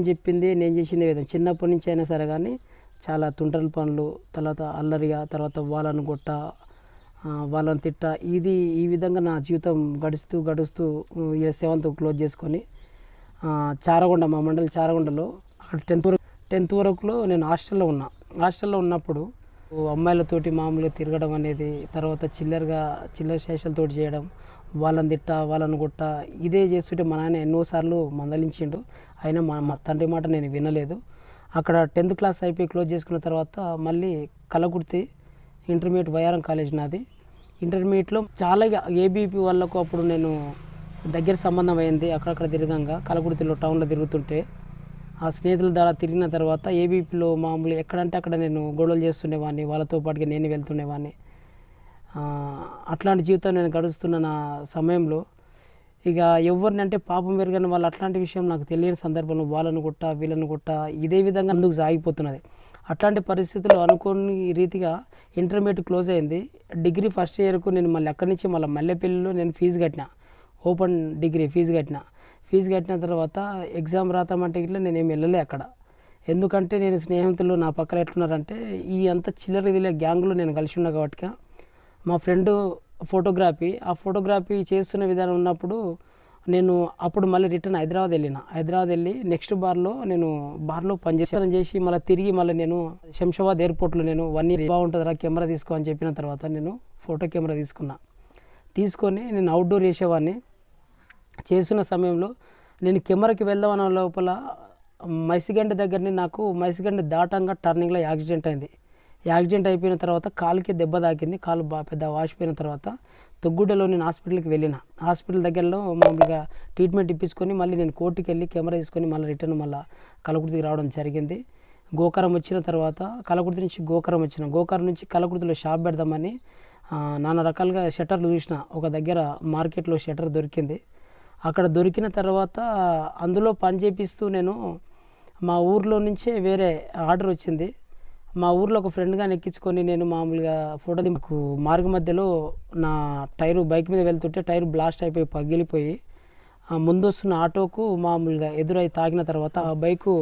చెప్పింది నేను చేసిందే విధంగా చిన్నప్పటి నుంచి అయినా సరే కానీ చాలా తుంటరి పనులు, తర్వాత అల్లరిగా, తర్వాత వాళ్ళను కొట్ట, వాళ్ళని తిట్ట, ఈ విధంగా నా జీవితం గడుస్తూ గడుస్తూ ఈ సెవెంత్ క్లోజ్ చేసుకొని చారగొండ, మా మండలి చారగొండలో అక్కడ టెన్త్ వరకులో నేను హాస్టల్లో ఉన్నప్పుడు అమ్మాయిలతోటి మామూలుగా తిరగడం అనేది, తర్వాత చిల్లర శేషాలతోటి చేయడం, వాళ్ళని తిట్ట, వాళ్ళని కొట్ట, ఇదే చేస్తుంటే మా నాయన ఎన్నోసార్లు మందలించిండు. అయినా మా తండ్రి మాట నేను వినలేదు. అక్కడ 10th క్లాస్ అయిపోయి క్లోజ్ చేసుకున్న తర్వాత మళ్ళీ కలకుర్తి ఇంటర్మీడియట్ వయారం కాలేజ్ నాది. ఇంటర్మీడియట్లో చాలా ఏబీపీ వాళ్ళకు అప్పుడు నేను దగ్గర సంబంధం అయింది. అక్కడక్కడ తిరగంగా కలకుర్తిలో టౌన్లో తిరుగుతుంటే ఆ స్నేహితుల ద్వారా తిరిగిన తర్వాత ఏబీపీలో మామూలు ఎక్కడంటే అక్కడ నేను గొడవలు చేస్తుండేవాడిని, వాళ్ళతో పాటుగా నేను వెళ్తుండేవాడిని. అట్లాంటి జీవితం నేను గడుస్తున్న నా సమయంలో ఇక ఎవరిని అంటే పాపం పెరగని వాళ్ళు అట్లాంటి విషయం నాకు తెలియని సందర్భంలో వాళ్ళను కొట్ట, వీళ్ళను కొట్ట, ఇదే విధంగా ముందుకు సాగిపోతున్నది. అట్లాంటి పరిస్థితుల్లో అనుకోని రీతిగా ఇంటర్మీడియట్ క్లోజ్ అయింది. డిగ్రీ ఫస్ట్ ఇయర్కు నేను మళ్ళీ అక్కడి నుంచి మల్లెపల్లిలో నేను ఫీజు కట్టిన, ఓపెన్ డిగ్రీ ఫీజు కట్టిన తర్వాత ఎగ్జామ్ రాతామంటే ఇట్లా నేనేమి వెళ్ళలే అక్కడ. ఎందుకంటే నేను స్నేహితులు నా పక్కన ఎట్లున్నారంటే ఈ అంత చిల్లర ఇదిలే గ్యాంగ్లో నేను కలిసి ఉన్నా కాబట్టి మా ఫ్రెండు ఫోటోగ్రఫీ చేస్తున్న విధానం ఉన్నప్పుడు నేను అప్పుడు మళ్ళీ రిటర్న్ హైదరాబాద్ వెళ్ళి నెక్స్ట్ బార్లో పనిచేసి మళ్ళీ తిరిగి నేను శంషాబాద్ ఎయిర్పోర్ట్లో నేను 1 year బాగుంటుందిరా కెమెరా తీసుకో అని చెప్పిన తర్వాత నేను ఫోటో కెమెరా తీసుకొని నేను అవుట్డోర్ చేస్తున్న సమయంలో నేను కెమెరాకి వెళ్దాం అన్న లోపల మైసిగండి దగ్గరని నాకు మైసిగండి దాటంగా టర్నింగ్లో యాక్సిడెంట్ అయిపోయిన తర్వాత కాలుకి దెబ్బ తాకింది. కాలు పెద్ద వాసిపోయిన తర్వాత తొగ్గుడలో నేను హాస్పిటల్కి హాస్పిటల్ దగ్గరలో మామూలుగా ట్రీట్మెంట్ ఇప్పించుకొని మళ్ళీ నేను కోర్టుకి వెళ్ళి కెమెరా తీసుకొని మళ్ళీ రిటర్న్ కలకుర్తికి రావడం జరిగింది. గోకరం వచ్చిన తర్వాత కలకుర్తి నుంచి గోకరం నుంచి కలకుర్తిలో షాప్ పెడదామని నానా రకాలుగా షట్టర్లు చూసిన. ఒక దగ్గర మార్కెట్లో షట్టర్ దొరికింది. అక్కడ దొరికిన తర్వాత అందులో పని చేపిస్తూ నేను మా ఊర్లో నుంచే వేరే ఆర్డర్ వచ్చింది. మా ఊర్లో ఒక ఫ్రెండ్గా ఎక్కించుకొని నేను మామూలుగా ఫోటో దింపు మార్గ మధ్యలో నా బైక్ మీద వెళ్తుంటే టైర్ బ్లాస్ట్ అయిపోయి పగిలిపోయి ముందు వస్తున్న ఆటోకు మామూలుగా ఎదురై తాకిన తర్వాత ఆ బైకు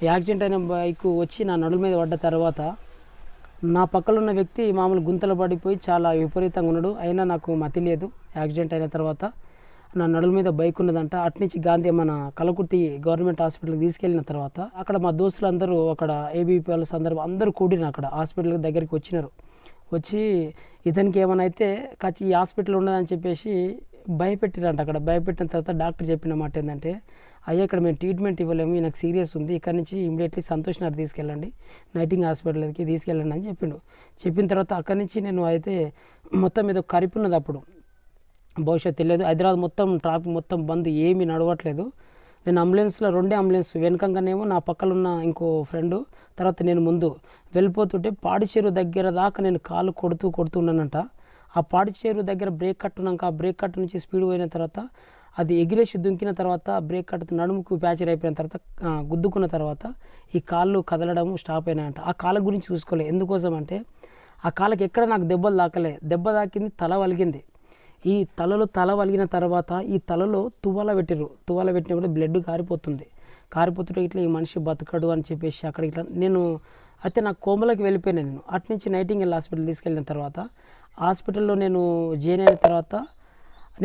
యాక్సిడెంట్ అయిన బైకు వచ్చి నా నడుల మీద పడ్డ తర్వాత నా పక్కన ఉన్న వ్యక్తి మామూలు గుంతలు పడిపోయి చాలా విపరీతంగా ఉన్నాడు. అయినా నాకు మతి లేదు. యాక్సిడెంట్ అయిన తర్వాత నా నడుల మీద బైక్ ఉన్నదంట. అట్నుంచి గాంధీ మన కలకుర్తి గవర్నమెంట్ హాస్పిటల్కి తీసుకెళ్ళిన తర్వాత అక్కడ మా దోస్తులు అందరూ అక్కడ ఏబీపీ వాళ్ళ సందర్భం అందరూ కూడిన అక్కడ హాస్పిటల్ దగ్గరికి వచ్చి ఇతనికి ఏమైనా అయితే ఈ హాస్పిటల్ ఉన్నదని చెప్పేసి భయపెట్టిరంట. అక్కడ భయపెట్టిన తర్వాత డాక్టర్ చెప్పిన మాట ఏంటంటే, అయ్యా ఇక్కడ మేము ట్రీట్మెంట్ ఇవ్వలేము, నాకు సీరియస్ ఉంది, ఇక్కడ నుంచి ఇమీడియట్లీ సంతోష్ నగర్ తీసుకెళ్ళండి, నైటింగ్ హాస్పిటల్కి తీసుకెళ్ళండి అని చెప్పిన తర్వాత అక్కడి నుంచి నేను అయితే మొత్తం మీద కరిపి ఉన్నది. అప్పుడు భవిష్యత్తు తెలియదు. హైదరాబాద్ మొత్తం ట్రాఫిక్ మొత్తం బంద్, ఏమీ నడవట్లేదు. నేను అంబులెన్స్లో 2 అంబులెన్స్ వెనకంగానేమో నా పక్కన ఉన్న ఇంకో ఫ్రెండు, తర్వాత నేను ముందు వెళ్ళిపోతుంటే పాడిచేరు దగ్గర దాకా నేను కాలు కొడుతూ ఉన్నానంట. ఆ పాడిచేరు దగ్గర బ్రేక్ కట్టున్నాక ఆ బ్రేక్ కట్టు నుంచి స్పీడ్ పోయిన తర్వాత అది ఎగిరేసి దుంకిన తర్వాత బ్రేక్ కట్టు నడుముకు ప్యాచర్ అయిపోయిన తర్వాత గుద్దుకున్న తర్వాత ఈ కాళ్ళు కదలడం స్టాప్ అయినాయంట. ఆ కాళ్ళ గురించి చూసుకోలేదు. ఎందుకోసం అంటే ఆ కాళ్ళకి ఎక్కడ నాకు దెబ్బలు తాకలే. దెబ్బ తాకింది తల వలిగింది. ఈ తల వలిగిన తర్వాత ఈ తలలో తువ్వాల పెట్టినప్పుడు బ్లడ్ కారిపోతుంటే ఇట్లా ఈ మనిషి బతకడు అని చెప్పేసి అక్కడ ఇట్లా నేను అయితే నాకు కోమలోకి వెళ్ళిపోయాను. నేను అట్నుంచి నైటింగేల్ హాస్పిటల్ తీసుకెళ్ళిన తర్వాత హాస్పిటల్లో నేను జాయిన్ అయిన తర్వాత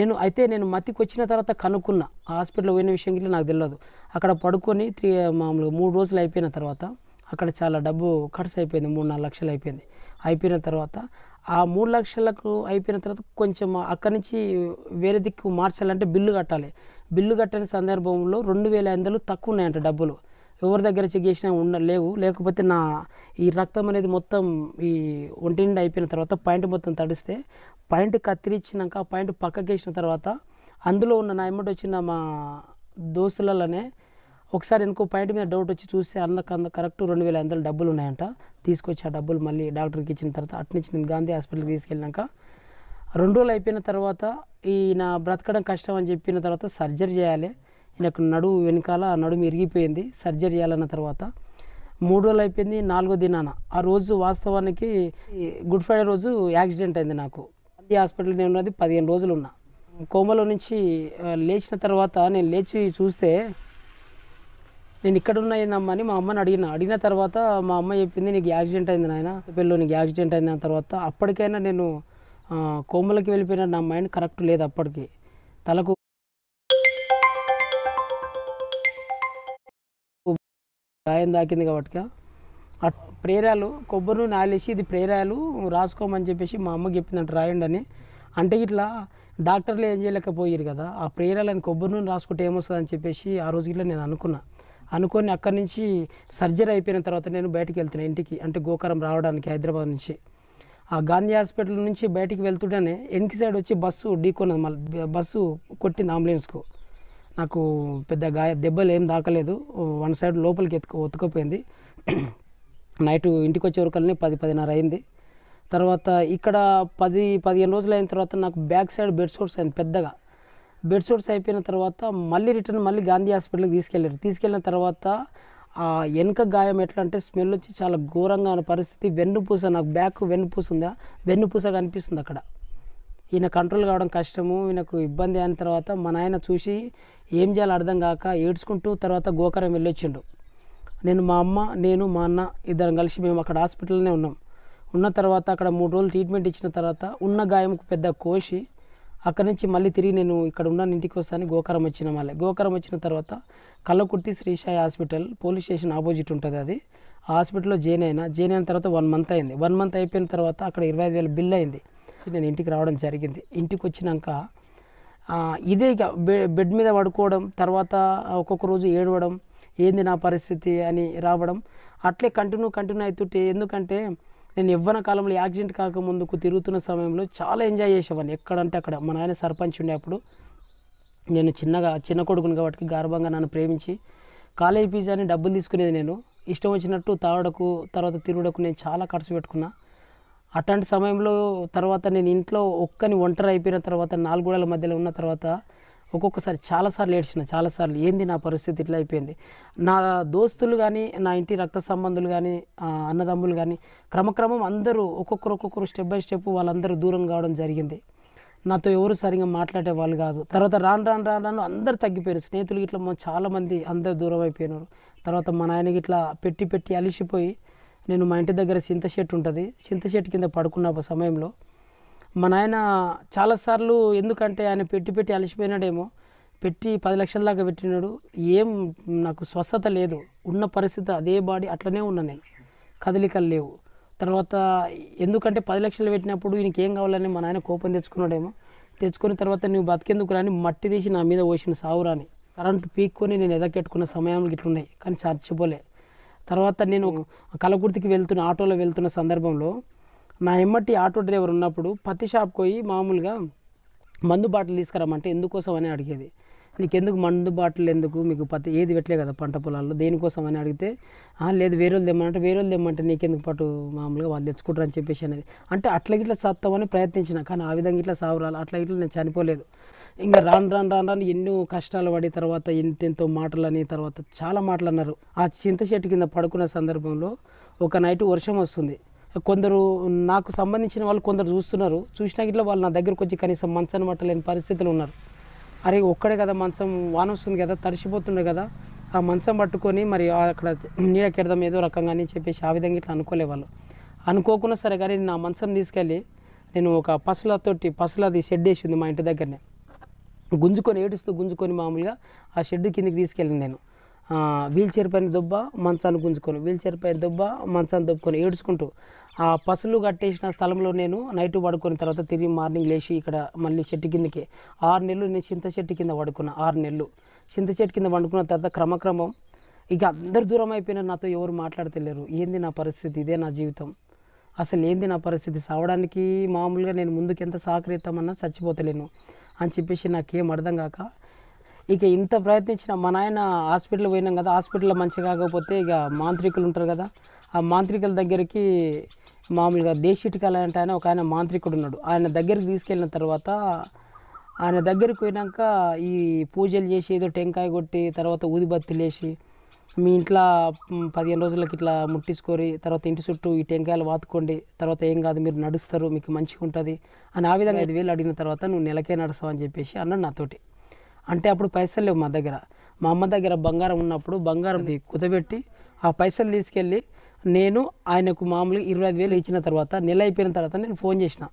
నేను మతికి వచ్చిన తర్వాత కనుక్కున్నా హాస్పిటల్లో పోయిన విషయం ఇట్లా నాకు తెలియదు. అక్కడ పడుకొని మామూలుగా 3 రోజులు అయిపోయిన తర్వాత అక్కడ చాలా డబ్బు ఖర్చు అయిపోయింది. 3-4 లక్షలు అయిపోయిన తర్వాత ఆ 3 లక్షలకు అయిపోయిన తర్వాత కొంచెం అక్కడి నుంచి వేరే దిక్కు మార్చాలంటే బిల్లు కట్టని సందర్భంలో 2,500 తక్కువ ఉన్నాయంట డబ్బులు. ఎవరి దగ్గర చెక్ చేసినా లేకపోతే నా ఈ రక్తం అనేది మొత్తం ఈ ఒంటి నిండా అయిపోయిన తర్వాత పాయింట్ మొత్తం తడిస్తే పాయింట్ కత్తిరించినాక ఆ పాయింట్ పక్కకేసిన తర్వాత అందులో ఉన్న నా ఎమ్మటి వచ్చిన మా దోస్తులలోనే ఒకసారి ఎందుకో పాయింట్ మీద డౌట్ వచ్చి చూస్తే కరెక్ట్ 2,500 డబ్బులు ఉన్నాయంట. తీసుకొచ్చి ఆ డబ్బులు మళ్ళీ డాక్టర్కి ఇచ్చిన తర్వాత అట్నుంచి నేను గాంధీ హాస్పిటల్కి తీసుకెళ్ళినాక 2 రోజులు అయిపోయిన తర్వాత నా బ్రతకడం కష్టం అని చెప్పిన తర్వాత సర్జరీ చేయాలి, నాకు వెనకాల నడుము ఇరిగిపోయింది, సర్జరీ చేయాలన్న తర్వాత 3 రోజులు అయిపోయింది. 4వ దినాన ఆ రోజు వాస్తవానికి గుడ్ ఫ్రైడే రోజు యాక్సిడెంట్ అయింది నాకు. గాంధీ హాస్పిటల్ నేను ఉన్నది 15 రోజులు ఉన్నా. కోమలో నుంచి లేచిన తర్వాత నేను లేచి చూస్తే నేను ఇక్కడ ఉన్నాయినమ్మని మా అమ్మని అడిగిన తర్వాత మా అమ్మ చెప్పింది, నీకు యాక్సిడెంట్ అయింది నాయన, పెళ్ళి నీకు యాక్సిడెంట్ అయింది. దాని తర్వాత అప్పటికైనా నేను కోమలకి వెళ్ళిపోయిన నా మైండ్ కరెక్ట్ లేదు. అప్పటికి తలకు గాయం తాకింది కాబట్టి ప్రేరాలు కొబ్బరి నూనె ఆలేసి ఇది ప్రేరాలు రాసుకోమని చెప్పేసి మా అమ్మకి చెప్పిందంట, రాయండి అని. అంటే ఇట్లా డాక్టర్లు ఏం చేయలేకపోయారు కదా, ఆ ప్రేరాలని కొబ్బరి నూనె రాసుకుంటే ఏమొస్తుందని చెప్పేసి ఆ రోజు ఇట్లా నేను అనుకొని అక్కడి నుంచి సర్జరీ అయిపోయిన తర్వాత నేను బయటికి వెళ్తున్నాను ఇంటికి, అంటే గోకరం రావడానికి హైదరాబాద్ నుంచి. ఆ గాంధీ హాస్పిటల్ నుంచి బయటికి వెళ్తుంటేనే వెనక సైడ్ వచ్చి బస్సు ఢీకొన్నది, మళ్ళీ బస్సు కొట్టింది అంబులెన్స్కు. నాకు పెద్ద దెబ్బలు ఏం దాకలేదు, వన్ సైడ్ లోపలికి ఒత్తుకపోయింది. నైట్ ఇంటికి వచ్చే వరకల్ని 10-10:30 అయింది. తర్వాత ఇక్కడ 10-15 రోజులు అయిన తర్వాత నాకు బ్యాక్ సైడ్ బెడ్ సోర్స్ అయింది పెద్దగా. బెడ్ సోర్స్ అయిపోయిన తర్వాత మళ్ళీ గాంధీ హాస్పిటల్కి తీసుకెళ్ళిన తర్వాత ఆ వెనక గాయం ఎట్లా అంటే స్మెల్ వచ్చి చాలా ఘోరంగా ఉన్న పరిస్థితి. వెన్నుపూస, నాకు బ్యాక్ వెన్నుపూస ఉందా, వెన్నుపూస కనిపిస్తుంది అక్కడ. ఈయన కంట్రోల్ కావడం కష్టము, ఈయనకు ఇబ్బంది అయిన తర్వాత మా నాయన చూసి ఏం చేయాలో అర్థం కాక ఏడ్చుకుంటూ తర్వాత గోకరం వెళ్ళొచ్చిండు. మా అమ్మ, నేను, మా అన్న ఇద్దరం కలిసి మేము అక్కడ హాస్పిటల్లోనే ఉన్న తర్వాత అక్కడ 3 రోజులు ట్రీట్మెంట్ ఇచ్చిన తర్వాత ఉన్న గాయంకు పెద్ద కోసి అక్కడి నుంచి మళ్ళీ తిరిగి నేను ఇక్కడ ఉన్నాను ఇంటికి వస్తాను. గోకరం వచ్చిన తర్వాత Kalwakurthy Sri Sai hospital police station opposite ఉంటుంది అది. ఆ హాస్పిటల్లో జాయిన్ అయిన తర్వాత 1 మంత్ అయింది. 1 మంత్ అయిపోయిన తర్వాత అక్కడ 25,000 బిల్ అయింది. నేను ఇంటికి రావడం జరిగింది. ఇంటికి వచ్చినాక ఇదే ఇక బెడ్ మీద పడుకోవడం, తర్వాత ఒక్కొక్క రోజు ఏడవడం, ఏంది నా పరిస్థితి అని రావడం, అట్లే కంటిన్యూ అవుతుంటే. ఎందుకంటే నేను యవ్వన కాలంలో యాక్సిడెంట్ కాకముందుకు తిరుగుతున్న సమయంలో చాలా ఎంజాయ్ చేసేవాడిని. ఎక్కడంటే అక్కడ మా నాయన సర్పంచ్ ఉండే అప్పుడు. నేను చిన్న కొడుకుని కాబట్టి గర్వంగా నన్ను ప్రేమించి కాలేజీ ఫీజు అని డబ్బులు తీసుకునేది. నేను ఇష్టం వచ్చినట్టు తాగడకు తర్వాత తిరుగుడకు నేను చాలా ఖర్చు పెట్టుకున్నా. అట్లాంటి సమయంలో తర్వాత నేను ఇంట్లో ఒంటరి అయిపోయిన తర్వాత 4 గోడల మధ్యలో ఉన్న తర్వాత ఒక్కొక్కసారి చాలాసార్లు ఏడ్చిన. ఏంది నా పరిస్థితి ఇట్లా అయిపోయింది. నా దోస్తులు కానీ, నా ఇంటి రక్త సంబంధులు కానీ, అన్నదమ్ములు కానీ క్రమక్రమం అందరూ ఒక్కొక్కరు స్టెప్ బై స్టెప్ వాళ్ళందరూ దూరం కావడం జరిగింది. నాతో ఎవరు సరిగా మాట్లాడే వాళ్ళు కాదు. తర్వాత రాను అందరు తగ్గిపోయారు. స్నేహితులు ఇట్లా చాలామంది అందరు దూరం అయిపోయినారు. తర్వాత మా నాయనకి ఇట్లా పెట్టి అలిసిపోయి నేను మా ఇంటి దగ్గర చింత చెట్టు ఉంటుంది, చింత చెట్టు కింద పడుకున్న సమయంలో మా నాయన చాలాసార్లు, ఎందుకంటే ఆయన పెట్టి అలసిపోయినాడేమో, 10 లక్షల దాకా పెట్టినాడు. ఏం నాకు స్వస్థత లేదు, ఉన్న పరిస్థితి అదే బాడీ అట్లనే ఉన్నా నేను, కదలికలు లేవు. తర్వాత ఎందుకంటే 10 లక్షలు పెట్టినప్పుడు ఈయనకి ఏం కావాలని మా నాయన కోపం తెచ్చుకున్న తర్వాత నువ్వు బతికేందుకు రాని మట్టి తీసి నా మీద పోసిన సావురాని కరెంటు పీక్కొని నేను ఎదకెట్టుకున్న సమయంలో ఇట్లున్నాయి, కానీ చచ్చిపోలే. తర్వాత నేను కలకుర్తికి ఆటోలో వెళ్తున్న సందర్భంలో నా ఎమ్మటి ఆటో డ్రైవర్ ఉన్నప్పుడు పత్తి షాప్కి పోయి మామూలుగా మందు బాటిల్ తీసుకురామంటే ఎందుకోసం అని అడిగేది. నీకెందుకు మందు బాటిల్ ఎందుకు, మీకు పత్తి ఏది పెట్టలే కదా పంట పొలాల్లో, దేనికోసం అని అడిగితే లేదు వేరే వాళ్ళు తెమ్మంటే నీకెందుకు పట్టు, మామూలుగా వాళ్ళు తెచ్చుకుంటారు అని చెప్పేసి అనేది. అంటే అట్లా ఇట్లా చస్తామని ప్రయత్నించిన, కానీ ఆ విధంగా ఇట్లా సావురాలు అట్లా నేను చనిపోలేదు. ఇంకా రాను ఎన్నో కష్టాలు పడి తర్వాత ఎంతెంతో మాటలని, తర్వాత చాలా మాటలు అన్నారు. ఆ చింత చెట్టు కింద పడుకున్న సందర్భంలో ఒక నైట్ వర్షం వస్తుంది. కొందరు నాకు సంబంధించిన వాళ్ళు కొందరు చూసినా ఇట్లా వాళ్ళు నా దగ్గరకు వచ్చి కనీసం మంచాన్ని పట్టలేని పరిస్థితులు ఉన్నారు. అరే ఒక్కడే కదా మంచం, వాన వస్తుంది కదా, తడిసిపోతుండే కదా, ఆ మంచం పట్టుకొని మరి అక్కడ నీడకెడదాం ఏదో రకంగా అని చెప్పేసి ఆ విధంగా ఇట్లా అనుకోలే వాళ్ళు. అనుకోకుండా సరే కానీ నా మంచం తీసుకెళ్ళి నేను ఒక పసులది షెడ్ వేసింది మా ఇంటి దగ్గరనే, ఏడుస్తూ గుంజుకొని మామూలుగా ఆ షెడ్ కిందకి తీసుకెళ్ళింది నేను. వీల్ చైర్ పైన దొబ్బ మంచాన్ని గుంజుకొని, మంచాన్ని దొబ్బుకొని ఏడుచుకుంటూ ఆ పసులు కట్టేసిన స్థలంలో నేను నైట్ పడుకున్న తర్వాత తిరిగి మార్నింగ్ లేచి ఇక్కడ మళ్ళీ చెట్టు కిందకి 6 నెలలు నేను చింత చెట్టు కింద పడుకున్నా. 6 నెలలు చింత చెట్టు కింద పండుకున్న తర్వాత క్రమక్రమం ఇక అందరు దూరం అయిపోయినా, నాతో ఎవరు మాట్లాడతలేరు. ఏంది నా పరిస్థితి, ఇదే నా జీవితం, అసలు ఏంది నా పరిస్థితి, సావడానికి మామూలుగా నేను ముందుకు ఎంత సహకరిస్తామన్నా చచ్చిపోతలేను అని చెప్పేసి నాకేం అర్థం కాక ఇక ఇంత ప్రయత్నించిన మా నాయన హాస్పిటల్ పోయినాం కదా, హాస్పిటల్లో మంచి కాకపోతే ఇక మాంత్రికులు ఉంటారు కదా, ఆ మాంత్రికుల దగ్గరికి మామూలుగా దేశిటికల అంటే ఆయన మాంత్రికుడు ఉన్నాడు. ఆయన దగ్గరికి తీసుకెళ్ళిన తర్వాత ఆయన దగ్గరికి పోయినాక ఈ పూజలు చేసి ఏదో టెంకాయ కొట్టి తర్వాత ఊదిబత్తులు వేసి మీ ఇంట్లో 15 రోజులకి ఇట్లా ముట్టించుకొని తర్వాత ఇంటి చుట్టూ ఈ టెంకాయలు వాతుకోండి, తర్వాత ఏం కాదు మీరు నడుస్తారు మీకు మంచిగా ఉంటుంది అని ఆ విధంగా 5,000 అడిగిన తర్వాత నువ్వు నెలకే నడుస్తావు అని చెప్పేసి అన్నాడు నాతోటి. అంటే అప్పుడు పైసలు లేవు మా దగ్గర. మా అమ్మ దగ్గర బంగారం ఉన్నప్పుడు బంగారం కుదబెట్టి ఆ పైసలు తీసుకెళ్ళి నేను ఆయనకు మామూలుగా 25,000 ఇచ్చిన తర్వాత నెల అయిపోయిన తర్వాత నేను ఫోన్ చేసిన,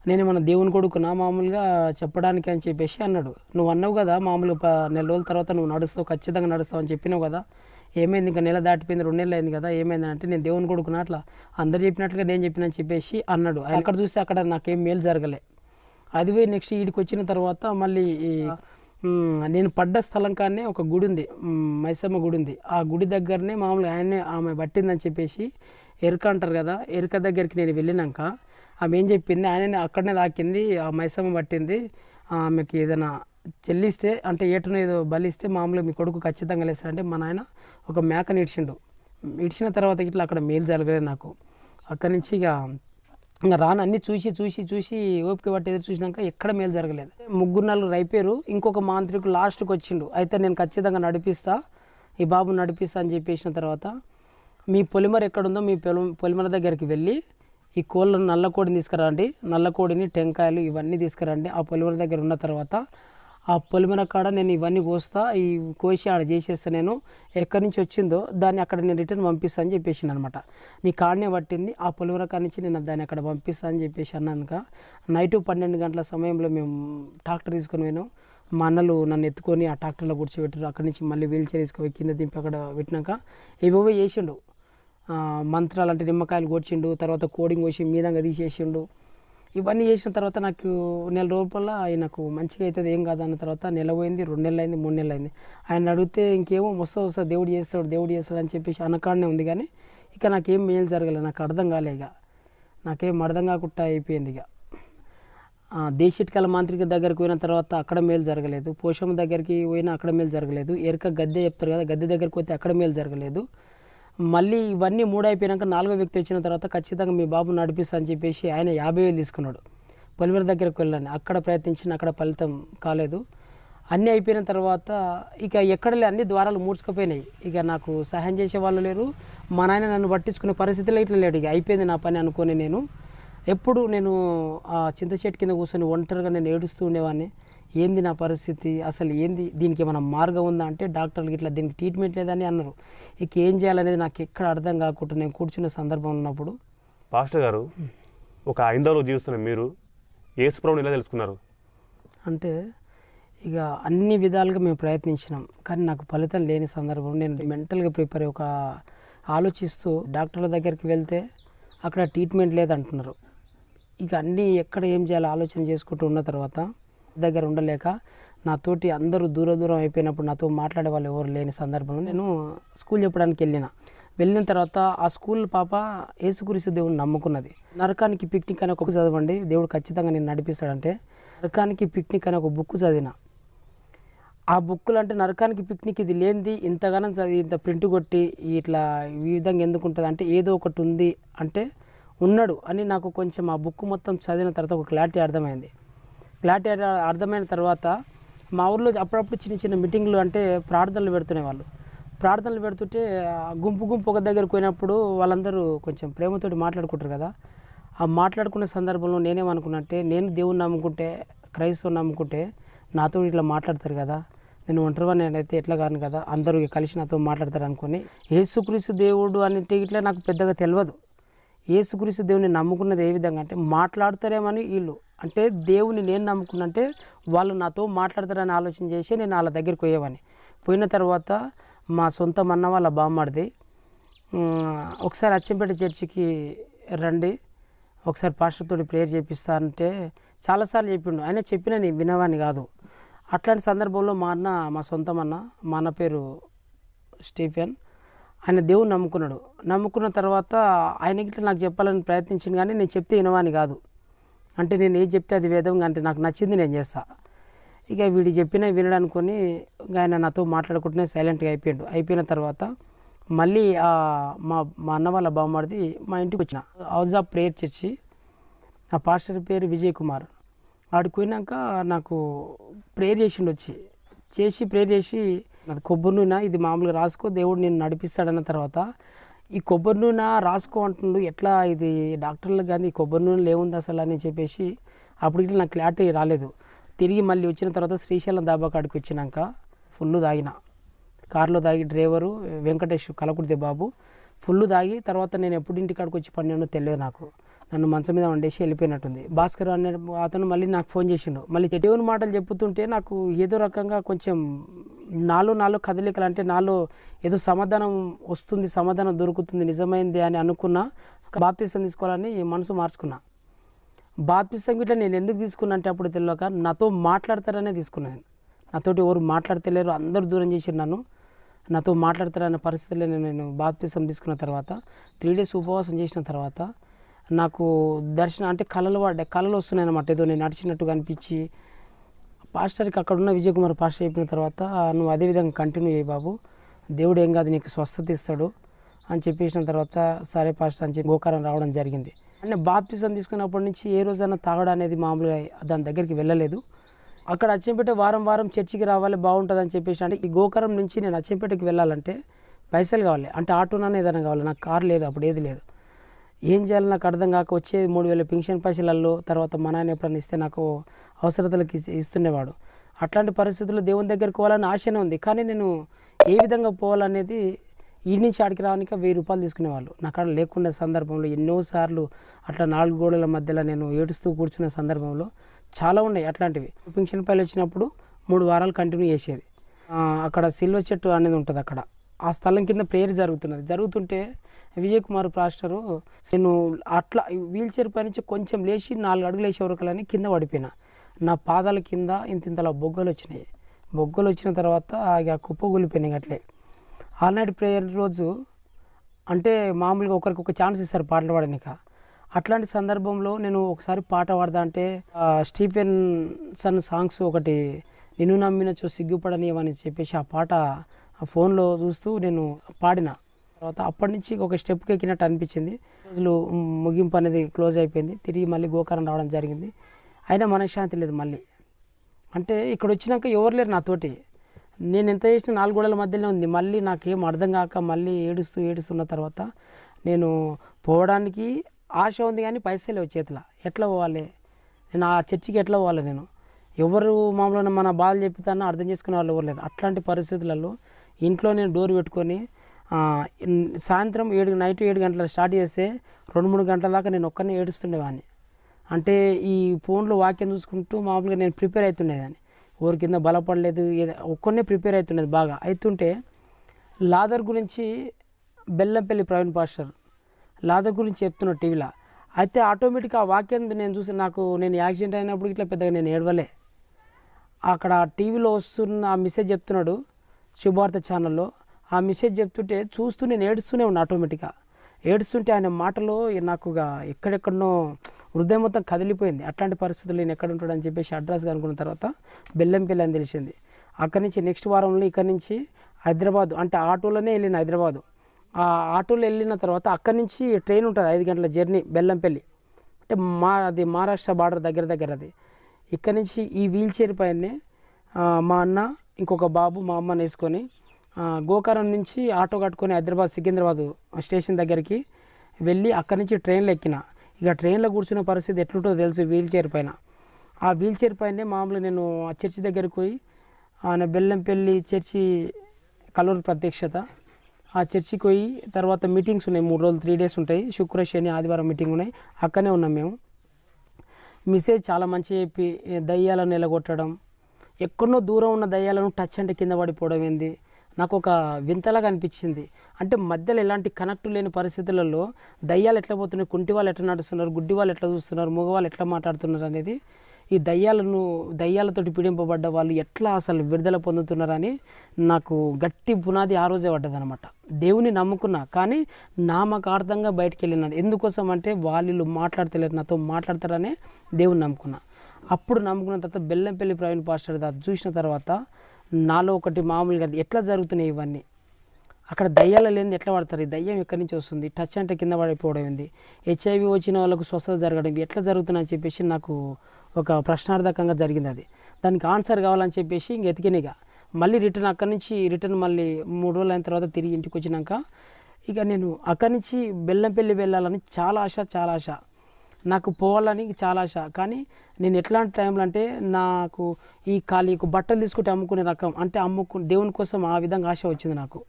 నేను మన దేవుని కొడుకున్నా మామూలుగా చెప్పడానికి అని చెప్పేసి అన్నాడు. నువ్వు అన్నావు కదా మామూలుగా నెల రోజుల తర్వాత నువ్వు నడుస్తావు, ఖచ్చితంగా నడుస్తావు అని చెప్పినావు కదా, ఏమైంది ఇంకా నెల దాటిపోయింది 2 నెలలు అయింది కదా, ఏమైంది అంటే నేను దేవుని కొడుకున్నా అట్లా అందరు చెప్పినట్లుగా నేను చెప్పిన అని చెప్పేసి అన్నాడు. అక్కడ చూస్తే అక్కడ నాకేం మేలు జరగలే. అది పోయి నెక్స్ట్ ఈడికి వచ్చిన తర్వాత మళ్ళీ నేను పడ్డ స్థలం కానే ఒక గుడి ఉంది, మైసమ్మ గుడి ఉంది. ఆ గుడి దగ్గరనే మామూలుగా ఆమె పట్టిందని చెప్పేసి ఎరుక అంటారు కదా, ఎరుక దగ్గరికి నేను వెళ్ళినాక ఆమె ఏం చెప్పింది, ఆయననే అక్కడనే తాకింది, ఆ మైసమ్మ పట్టింది, ఆమెకి ఏదైనా చెల్లిస్తే అంటే ఏటనో ఏదో బలిస్తే మామూలుగా మీ కొడుకు ఖచ్చితంగా లేస్తాడంటే మా నాయన ఒక మేకని ఇడిచిన తర్వాత ఇట్లా అక్కడ మేలు జరగలేదు నాకు. అక్కడి నుంచి ఇంకా రాను అన్నీ చూసి ఓపిక పట్టి ఎదురు చూసినాక ఎక్కడ మేలు జరగలేదు. 3-4 అయిపోయారు. ఇంకొక మాంత్రికుడు లాస్ట్కి వచ్చిండు, అయితే నేను ఖచ్చితంగా నడిపిస్తా, ఈ బాబు నడిపిస్తా అని చెప్పేసిన తర్వాత మీ పొలిమర ఎక్కడుందో మీ పొలిమర దగ్గరికి వెళ్ళి ఈ కోళ్ళను నల్లకోడిని తీసుకురండి, నల్లకోడిని టెంకాయలు ఇవన్నీ తీసుకురండి. ఆ పొలిమర దగ్గర ఉన్న తర్వాత ఆ పొలిమర కాడ నేను ఇవన్నీ కోస్తా, ఈ కోసి ఆడ చేసేస్తా, నేను ఎక్కడి నుంచి వచ్చిందో దాన్ని అక్కడ నేను రిటర్న్ పంపిస్తా అని చెప్పేసి అనమాట. నీ కాడనే పట్టింది, ఆ పొలిమర కాడ నుంచి నేను దాన్ని అక్కడ పంపిస్తా అని చెప్పేసి అన్నాక నైటు 12 గంటల సమయంలో మేము ట్రాక్టర్ తీసుకొని పోయినాం. మా అన్నలు నన్ను ఎత్తుకొని ఆ ట్రాక్టర్లో కూర్చోబెట్టారు. అక్కడి నుంచి మళ్ళీ వీల్ చైర్ తీసుకొని కింద దింపి అక్కడ పెట్టినాక ఏవో చేసిండు, మంత్రాలు అంటే నిమ్మకాయలు కొట్టిండు, తర్వాత కోడింగ్ కోసి మీదంగా తీసేసిండు. ఇవన్నీ చేసిన తర్వాత నాకు నెల రోజుల ఆయనకు మంచిగా అవుతుంది ఏం కాదన్న తర్వాత నెల పోయింది, 2 నెలలు అయింది, 3 నెలలు అయింది. ఆయన అడిగితే ఇంకేమో వస్తా దేవుడు చేస్తాడు అని చెప్పేసి అనకాడనే ఉంది. కానీ ఇక నాకేం మేలు జరగలేదు, నాకు అర్థం కాలే, ఇక నాకేం అర్థం కాకుండా అయిపోయింది. ఇక దేశిట్కల మాంత్రిక దగ్గరికి పోయిన తర్వాత అక్కడ మేలు జరగలేదు, పోషమ్మ దగ్గరికి పోయినా అక్కడ మేలు జరగలేదు, ఎరుక గద్దె చెప్తారు కదా గద్దె దగ్గరికి పోతే అక్కడ మేలు జరగలేదు. మళ్ళీ ఇవన్నీ 3 అయిపోయాక 4వ వ్యక్తి వచ్చిన తర్వాత ఖచ్చితంగా మీ బాబు నడిపిస్తా అని చెప్పేసి ఆయన 50,000 తీసుకున్నాడు. పొలిమేర దగ్గరికి వెళ్ళాను, అక్కడ ప్రయత్నించిన అక్కడ ఫలితం కాలేదు. అన్నీ అయిపోయిన తర్వాత ఇక ఎక్కడలే అన్ని ద్వారాలు మూడ్చుకుపోయినాయి. ఇక నాకు సహాయం చేసే వాళ్ళు లేరు, మా నాయన నన్ను పట్టించుకునే పరిస్థితిలో ఇట్లా లేడు. ఇక అయిపోయింది నా పని అనుకొని నేను ఆ చింత చెట్టు కింద కూర్చొని ఒంటరిగా నేను ఏడుస్తూ ఉండేవాడిని. ఏంది నా పరిస్థితి, అసలు ఏంది, దీనికి ఏమైనా మార్గం ఉందా అంటే డాక్టర్లు ఇట్లా దీనికి ట్రీట్మెంట్ లేదని అన్నారు. ఇక ఏం చేయాలనేది నాకు ఎక్కడ అర్థం కాకుండా నేను కూర్చున్న సందర్భం ఉన్నప్పుడు, పాస్టర్ గారు ఒక హైందవులో జీవిస్తున్న మీరు యేసు ప్రభువుని ఎలా తెలుసుకున్నారు? అంటే ఇక అన్ని విధాలుగా మేము ప్రయత్నించినాం, కానీ నాకు ఫలితం లేని సందర్భం నేను మెంటల్గా ప్రిపేర్ ఒక ఆలోచిస్తూ డాక్టర్ల దగ్గరికి వెళ్తే అక్కడ ట్రీట్మెంట్ లేదంటున్నారు. ఇక అన్నీ ఎక్కడ ఏం చేయాలో ఆలోచన చేసుకుంటూ ఉన్న తర్వాత దగ్గర ఉండలేక నాతోటి అందరూ దూరం అయిపోయినప్పుడు నాతో మాట్లాడే వాళ్ళు ఎవరు లేని సందర్భంలో నేను స్కూల్ చెప్పడానికి వెళ్ళిన తర్వాత ఆ స్కూల్ పాప యేసుక్రీస్తు దేవుని నమ్ముకున్నది. నరకానికి పిక్నిక్ అనే ఒక బుక్ చదవండి, దేవుడు ఖచ్చితంగా నేను నడిపిస్తాడంటే నరకానికి పిక్నిక్ అనే ఒక బుక్ చదివిన. ఆ బుక్కులు అంటే నరకానికి పిక్నిక్ ఇది లేనిది ఇంతగానం చదివి ఇంత ప్రింట్ కొట్టి ఇట్లా ఈ విధంగా ఎందుకు ఉంటుంది అంటే ఏదో ఒకటి ఉంది అంటే ఉన్నాడు అని నాకు కొంచెం ఆ బుక్ మొత్తం చదివిన తర్వాత ఒక క్లారిటీ అర్థమైంది. క్లారిటీ అర్థమైన తర్వాత మా ఊర్లో అప్పుడప్పుడు చిన్న మీటింగ్లు అంటే ప్రార్థనలు పెడుతున్నారు. ప్రార్థనలు పెడుతుంటే గుంపు ఒక దగ్గరికి పోయినప్పుడు వాళ్ళందరూ కొంచెం ప్రేమతోటి మాట్లాడుకుంటారు కదా. ఆ మాట్లాడుకునే సందర్భంలో నేనేమనుకున్నట్టే నేను దేవుని నమ్ముకుంటే క్రైస్తవుని నమ్ముకుంటే నాతో ఇట్లా మాట్లాడతారు కదా, నేను ఒంటరిగా నేనైతే ఎట్లా కాను కదా, అందరూ కలిసి నాతో మాట్లాడతారు అనుకొని యేసుక్రీస్తు దేవుడు అంటే ఇట్లా నాకు పెద్దగా తెలియదు. యేసుక్రీస్తు దేవుని నమ్ముకున్నది ఏ విధంగా అంటే మాట్లాడతారేమని వీళ్ళు అంటే దేవుని నేను నమ్ముకున్నంటే వాళ్ళు నాతో మాట్లాడతారని ఆలోచన చేసి నేను వాళ్ళ దగ్గరికి పోయిన తర్వాత మా సొంత అన్న వాళ్ళ బామ్మడిది ఒకసారి అచ్చంపేట చర్చికి రండి, ఒకసారి పాస్టర్ తోటి ప్రేయర్ చేపిస్తా అంటే చాలాసార్లు చెప్పిండు. ఆయన చెప్పిన నేను వినవాని కాదు. అట్లాంటి సందర్భంలో మా సొంత మా అన్న పేరు స్టీఫెన్, ఆయన దేవుని నమ్ముకున్న తర్వాత ఆయనకి నాకు చెప్పాలని ప్రయత్నించింది, కానీ నేను చెప్తే వినవాని కాదు. అంటే నేను ఏది చెప్తే అది వేదంగా అంటే నాకు నచ్చింది నేను చేస్తా. ఇక వీడి చెప్పినా వినడానుకొని ఆయన నాతో మాట్లాడుకుంటూనే సైలెంట్గా అయిపోయిన తర్వాత మళ్ళీ మా అన్న వాళ్ళ బామ్మడిది మా ఇంటికి వచ్చిన హౌస్ ఆఫ్ ప్రేయర్ చర్చి, ఆ పాస్టర్ పేరు విజయ్ కుమార్. ఆడికి పోయినాక నాకు ప్రేయర్ ప్రేయర్ చేసి అది కొబ్బరి నూనె ఇది మామూలుగా రాసుకో దేవుడు నేను నడిపిస్తాడన్న తర్వాత ఈ కొబ్బరి నూనె రాసుకో అంటుండు, ఎట్లా ఇది డాక్టర్లకు కానీ కొబ్బరి నూనెలు ఏముంది అసలు అని చెప్పేసి అప్పటికి నాకు క్లారిటీ రాలేదు. తిరిగి మళ్ళీ వచ్చిన తర్వాత శ్రీశైలం దాబా కాడికి వచ్చినాక ఫుల్ తాగిన. కారులో తాగి డ్రైవరు వెంకటేష్ కలకుర్తి బాబు ఫుల్ తాగి తర్వాత నేను ఎప్పుడు ఇంటికాడికి వచ్చి పడినానో తెలియదు నాకు. నన్ను మంచం మీద వండేసి వెళ్ళిపోయినట్టుంది. భాస్కర్ అనే అతను మళ్ళీ నాకు ఫోన్ చేసిండు. మళ్ళీ దేవుని మాటలు చెప్పుతుంటే నాకు ఏదో రకంగా కొంచెం నాలో కదలికలు, అంటే నాలో ఏదో సమాధానం వస్తుంది, సమాధానం దొరుకుతుంది, నిజమైంది అని అనుకున్నా. బాప్తిసం తీసుకోవాలని మనసు మార్చుకున్నా. బాప్తిసం ఇట్లా నేను ఎందుకు తీసుకున్నా అంటే అప్పుడు తెలియక నాతో మాట్లాడతారనే తీసుకున్నాను. నాతోటి ఎవరు మాట్లాడతలేరు, అందరూ దూరం చేసి నాతో మాట్లాడతారనే పరిస్థితుల్లో నేను బాప్తిసం తీసుకున్న తర్వాత 3 days ఉపవాసం చేసిన తర్వాత నాకు దర్శనం అంటే కళలు వస్తున్నాయి అన్నమాట. ఏదో నేను నడిచినట్టుగా అనిపించి పాస్టర్కి అక్కడ ఉన్న విజయ్ కుమార్ పాస్టర్ చెప్పిన తర్వాత నువ్వు అదే విధంగా కంటిన్యూ చేయి బాబు, దేవుడు ఏం కాదు నీకు స్వస్థత ఇస్తాడు అని చెప్పేసిన తర్వాత సరే పాస్టర్ అని చెప్పి గోకారం రావడం జరిగింది. అంటే బాప్తిసం తీసుకున్నప్పటి నుంచి ఏ రోజైనా తాగడం అనేది మామూలుగా దాని దగ్గరికి వెళ్ళలేదు. అక్కడ అచ్చంపేట వారం చర్చికి రావాలి బాగుంటుంది అని చెప్పేసి, అంటే ఈ గోకారం నుంచి నేను అచ్చంపేటకి వెళ్ళాలంటే పైసలు కావాలి, అంటే ఆటోనైనా ఏదైనా కావాలి. నాకు కారు లేదు, అప్పుడు ఏది లేదు. ఏం చేయాలి నాకు అర్థం కాక వచ్చేది 3000 పెన్షన్ పైసలలో. తర్వాత మా నాన్న ఎప్పుడైనా ఇస్తే నాకు అవసరతలకు ఇస్తుండేవాడు. అట్లాంటి పరిస్థితుల్లో దేవుని దగ్గరికి పోవాలని ఆశనే ఉంది, కానీ నేను ఏ విధంగా పోవాలనేది ఈ నుంచి ఆడికి రావడానికి 1000 రూపాయలు తీసుకునేవాళ్ళు. నాకు అక్కడ లేకుండా సందర్భంలో ఎన్నోసార్లు అట్లా 4 గోడల మధ్యలో నేను ఏడుస్తూ కూర్చున్న సందర్భంలో చాలా ఉన్నాయి అట్లాంటివి. పెన్షన్ పైలు వచ్చినప్పుడు 3 వారాలు కంటిన్యూ చేసేది. అక్కడ సిల్వర్ చెట్టు అనేది ఉంటుంది, అక్కడ ఆ స్థలం కింద ప్రేయర్ జరుగుతుంటే విజయ్ కుమార్ పాస్టరు నేను అట్లా వీల్ చైర్ పై నుంచి కొంచెం లేచి 4 అడుగులు వేసే వరకులని కింద పడిపోయినా. నా పాదాల కింద ఇంతలా బొగ్గలు వచ్చినాయి. బొగ్గలు వచ్చిన తర్వాత ఇక కుప్పగూలిపోయినాయి. అట్లే ఆల్ నైట్ ప్రేయర్ రోజు అంటే మామూలుగా ఒకరికి ఒక ఛాన్స్ ఇస్తారు పాటలు పాడనిక. అట్లాంటి సందర్భంలో నేను ఒకసారి పాట పాడదా అంటే స్టీఫెన్ సన్ సాంగ్స్ ఒకటి నిన్ను నమ్మినచో సిగ్గుపడనివని చెప్పేసి ఆ పాట ఆ ఫోన్లో చూస్తూ నేను పాడిన తర్వాత అప్పటి నుంచి ఒక స్టెప్కి ఎక్కినట్టు అనిపించింది. రోజులు ముగింపు అనేది క్లోజ్ అయిపోయింది. తిరిగి మళ్ళీ గోకర్ణం రావడం జరిగింది. అయినా మనశ్శాంతి లేదు మళ్ళీ. అంటే ఇక్కడ వచ్చినాక ఎవరు లేరు నాతోటి. నేను ఎంత చేసినా 4 గోడల మధ్యలో ఉంది. మళ్ళీ నాకేం అర్థం కాక మళ్ళీ ఏడుస్తున్న తర్వాత నేను పోవడానికి ఆశ ఉంది, కానీ పైసలు లేవు చేతిలో. ఎట్లా పోవాలి నేను ఆ చర్చికి, ఎట్లా పోవాలి నేను? ఎవరు మామూలుగా మన బాధలు చెప్తానో అర్థం చేసుకునే వాళ్ళు ఎవరు లేరు. అట్లాంటి పరిస్థితులలో ఇంట్లో నేను డోర్ పెట్టుకొని సాయంత్రం నైట్ 7 గంటలకు స్టార్ట్ చేస్తే 2-3 గంటల దాకా నేను ఒక్కనే ఏడుస్తుండేవాడిని. అంటే ఈ ఫోన్లో వాక్యం చూసుకుంటూ మామూలుగా నేను ప్రిపేర్ అవుతుండేదాన్ని. ఊరి కింద బలపడలేదు, ఒక్కనే ప్రిపేర్ అవుతుండేది బాగా. అవుతుంటే లాదర్ గురించి బెల్లంపల్లి ప్రవీణ్ పాస్టర్ లాదర్ గురించి చెప్తున్నాడు టీవీలో. అయితే ఆటోమేటిక్గా ఆ వాక్యం నేను చూసి నేను యాక్సిడెంట్ అయినప్పుడు ఇట్లా పెద్దగా నేను ఏడవలే. అక్కడ టీవీలో వస్తున్న ఆ మెసేజ్ చెప్తున్నాడు శుభవార్త ఛానల్లో. ఆ మెసేజ్ చెప్తుంటే చూస్తూ నేను ఏడుస్తూనే ఉన్నా. ఆటోమేటిక్గా ఏడుస్తుంటే ఆయన మాటలో నాకు ఎక్కడెక్కడనో హృదయం మొత్తం కదిలిపోయింది. అట్లాంటి పరిస్థితులు నేను ఎక్కడ ఉంటాడని చెప్పేసి అడ్రస్ కనుక్కున్న తర్వాత బెల్లంపల్లి అని తెలిసింది. అక్కడి నుంచి నెక్స్ట్ వారంలో ఇక్కడి నుంచి హైదరాబాద్, అంటే ఆటోలోనే వెళ్ళిన హైదరాబాదు. ఆ ఆటోలో వెళ్ళిన తర్వాత అక్కడి నుంచి ట్రైన్ ఉంటుంది 5 గంటల జర్నీ బెల్లంపల్లి, అంటే అది మహారాష్ట్ర బార్డర్ దగ్గర అది. ఇక్కడి నుంచి ఈ వీల్ చైర్ పైనే మా అన్న ఇంకొక బాబు మా అమ్మని వేసుకొని గోకారం నుంచి ఆటో కట్టుకొని హైదరాబాద్ సికింద్రాబాద్ స్టేషన్ దగ్గరికి వెళ్ళి అక్కడి నుంచి ట్రైన్లో ఎక్కిన. ఇక ట్రైన్లో కూర్చున్న పరిస్థితి ఎట్లుంటుందో తెలుసు వీల్ చైర్ పైన. ఆ వీల్ చైర్ పైనే మామూలుగా నేను ఆ చర్చి దగ్గరికి పోయి బెల్లంపల్లి చర్చి కలూరు ప్రత్యక్షత ఆ చర్చికి పోయి తర్వాత మీటింగ్స్ ఉన్నాయి 3 రోజులు 3 days ఉంటాయి. శుక్ర శని ఆదివారం మీటింగ్ ఉన్నాయి. అక్కడనే ఉన్నాం మేము. మెసేజ్ చాలా మంచిగా చెప్పి దయ్యాలను నిలగొట్టడం, ఎక్కడో దూరం ఉన్న దయ్యాలను టచ్ అంటే కింద పడిపోవడం ఏంది నాకు ఒక వింతలాగా అనిపించింది. అంటే మధ్యలో ఎలాంటి కనెక్ట్ లేని పరిస్థితులలో దయ్యాలు ఎట్లా పోతున్నాయి, కుంటి వాళ్ళు ఎట్లా నడుస్తున్నారు, గుడ్డి వాళ్ళు ఎట్లా చూస్తున్నారు, మగవాళ్ళు ఎట్లా మాట్లాడుతున్నారు అనేది, ఈ దయ్యాలతోటి పీడింపబడ్డ వాళ్ళు ఎట్లా అసలు విడుదల పొందుతున్నారని నాకు గట్టి పునాది ఆ రోజే పడ్డదనమాట. దేవుని నమ్ముకున్నా, కానీ నామకార్థంగా బయటికి వెళ్ళినాను. ఎందుకోసం అంటే వాళ్ళు మాట్లాడతలేరు, నాతో మాట్లాడతారనే దేవుని నమ్ముకున్నా. అప్పుడు నమ్ముకున్న తర్వాత బెల్లంపల్లి ప్రవీణ్ పాస్టర్ అది చూసిన తర్వాత నాలో ఒకటి మామూలుగా ఎట్లా జరుగుతున్నాయి ఇవన్నీ, అక్కడ దయ్యాలు లేనిది ఎట్లా పడతారు, ఈ దయ్యం ఎక్కడి నుంచి వస్తుంది, టచ్ అంటే కింద పడిపోవడం ఏంది, HIV వచ్చిన వాళ్ళకు స్వస్థత జరగడం ఎట్లా జరుగుతుందని చెప్పేసి నాకు ఒక ప్రశ్నార్థకంగా జరిగింది. అది దానికి ఆన్సర్ కావాలని చెప్పేసి ఇంక ఎతికినగా మళ్ళీ రిటర్న్ అక్కడి నుంచి మళ్ళీ 3 రోజులు అయిన తర్వాత తిరిగి ఇంటికి వచ్చినాక ఇక నేను అక్కడి నుంచి బెల్లంపల్లి వెళ్ళాలని చాలా ఆశ. నాకు పోవాలని చాలా ఆశ. కానీ నేను ఎట్లాంటి టైంలో అంటే నాకు ఈ ఖాళీకు బట్టలు తీసుకుంటే అమ్ముకునే రకం, అంటే దేవుని కోసం ఆ విధంగా ఆశ వచ్చింది నాకు.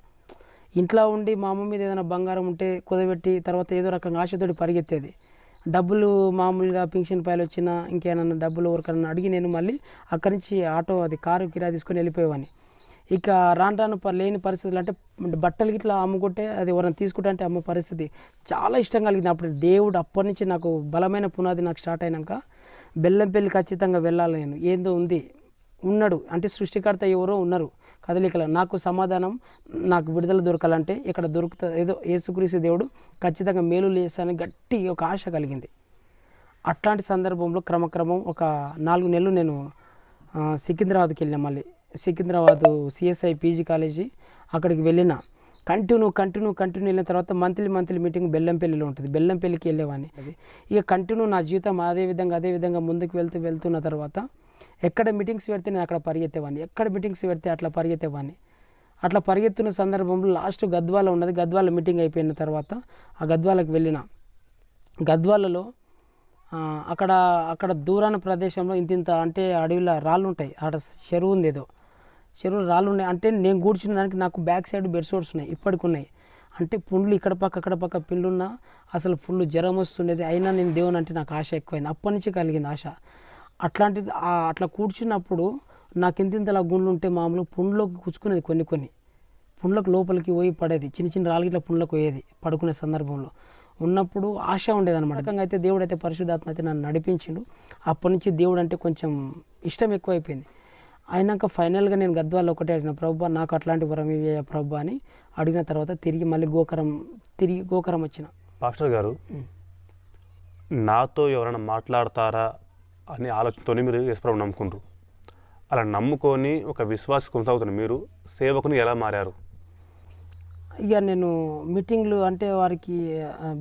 ఇంట్లో ఉండి మా అమ్మ మీద ఏదైనా బంగారం ఉంటే కుదబెట్టి తర్వాత ఏదో రకంగా ఆశతోటి పరిగెత్తేది. డబ్బులు మామూలుగా పింఛన్ పాయలు వచ్చినా ఇంకేమన్నా డబ్బులు ఎవరికన్నా అడిగి నేను మళ్ళీ అక్కడి నుంచి ఆటో కారు కిరాయి తీసుకొని వెళ్ళిపోయేవాడిని. ఇక రాను రాను లేని పరిస్థితులు అంటే బట్టలు గిట్లా అమ్ముకుంటే అది ఎవరైనా తీసుకుంటే అంటే అమ్మ పరిస్థితి చాలా ఇష్టం కలిగింది. అప్పుడు దేవుడు అప్పటి నుంచి నాకు బలమైన పునాది నాకు స్టార్ట్ అయినాక బెల్లంపల్లి ఖచ్చితంగా వెళ్ళాలి, నేను ఏందో ఉంది ఉన్నాడు అంటే సృష్టికర్త ఎవరో ఉన్నారు కదలికల, నాకు సమాధానం నాకు విడుదల దొరకాలంటే ఇక్కడ దొరుకుతుంది, ఏదో యేసుక్రీస్తు దేవుడు ఖచ్చితంగా మేలు చేస్తానని గట్టి ఒక ఆశ కలిగింది. అట్లాంటి సందర్భంలో క్రమక్రమం ఒక 4 నెలలు నేను సికింద్రాబాద్కి వెళ్ళిన, మళ్ళీ సికింద్రాబాద్ సిఎస్ఐ పీజీ కాలేజీ అక్కడికి వెళ్ళిన. కంటిన్యూ వెళ్ళిన తర్వాత మంత్లీ మీటింగ్ బెల్లంపల్లిలో ఉంటుంది, బెల్లంపల్లికి వెళ్ళేవాడిని. అది ఇక కంటిన్యూ నా జీవితం అదే విధంగా ముందుకు వెళ్తున్న తర్వాత ఎక్కడ మీటింగ్స్ పెడితే నేను అక్కడ పరిగెత్తేవాడిని, ఎక్కడ మీటింగ్స్ పెడితే అట్లా పరిగెత్తేవాడిని. అట్లా పరిగెత్తున్న సందర్భంలో లాస్ట్ గద్వాల ఉన్నది, గద్వాల మీటింగ్ అయిపోయిన తర్వాత ఆ గద్వాలకు వెళ్ళిన. గద్వాలలో అక్కడ దూరాన ప్రదేశంలో ఇంత అంటే అడవిలో రాళ్ళు ఉంటాయి, అక్కడ చెరువు ఉంది, ఏదో చెరువు రాళ్ళు ఉన్నాయి. అంటే నేను కూర్చున్న దానికి నాకు బ్యాక్ సైడ్ బెడ్ సోర్స్ ఉన్నాయి, ఇప్పటికి ఉన్నాయి. అంటే పుండ్లు ఇక్కడ పక్క పిల్లున్నా అసలు ఫుల్ జ్వరం వస్తుండేది. అయినా నేను దేవుని అంటే నాకు ఆశ ఎక్కువైంది, అప్పటి నుంచి కలిగింది ఆశ. అట్లాంటిది అట్లా కూర్చున్నప్పుడు నాకు ఇంతలా గుండ్లు ఉంటే మామూలు పుండ్లోకి కూర్చుకునేది, కొన్ని పుండ్లకు లోపలికి పోయి పడేది, చిన్న రాళ్ళకి ఇట్లా పుండ్లకు పోయేది పడుకునే సందర్భంలో ఉన్నప్పుడు ఆశ ఉండేది అనమాట. రకంగా అయితే దేవుడు అయితే పరిశుద్ధాత్మ అయితే నన్ను నడిపించిండు. అప్పటి నుంచి దేవుడు అంటే కొంచెం ఇష్టం ఎక్కువైపోయింది. అయినాక ఫైనల్గా నేను గద్వాల్లో ఒకటే అడిగిన, ప్రభువా నాకు అట్లాంటి వరం ఇవ్వ ప్రభువా అని అడిగిన తర్వాత తిరిగి మళ్ళీ గోకరం వచ్చిన. పాస్టర్ గారు, నాతో ఎవరైనా మాట్లాడతారా అని ఆలోచనతోనే మీరు యేసుప్రభుని నమ్ముకుంటారు. అలా నమ్ముకొని ఒక విశ్వాసం కొనసాగుతున్న మీరు సేవకుని ఎలా మారారు? ఇక నేను మీటింగ్లు అంటే వారికి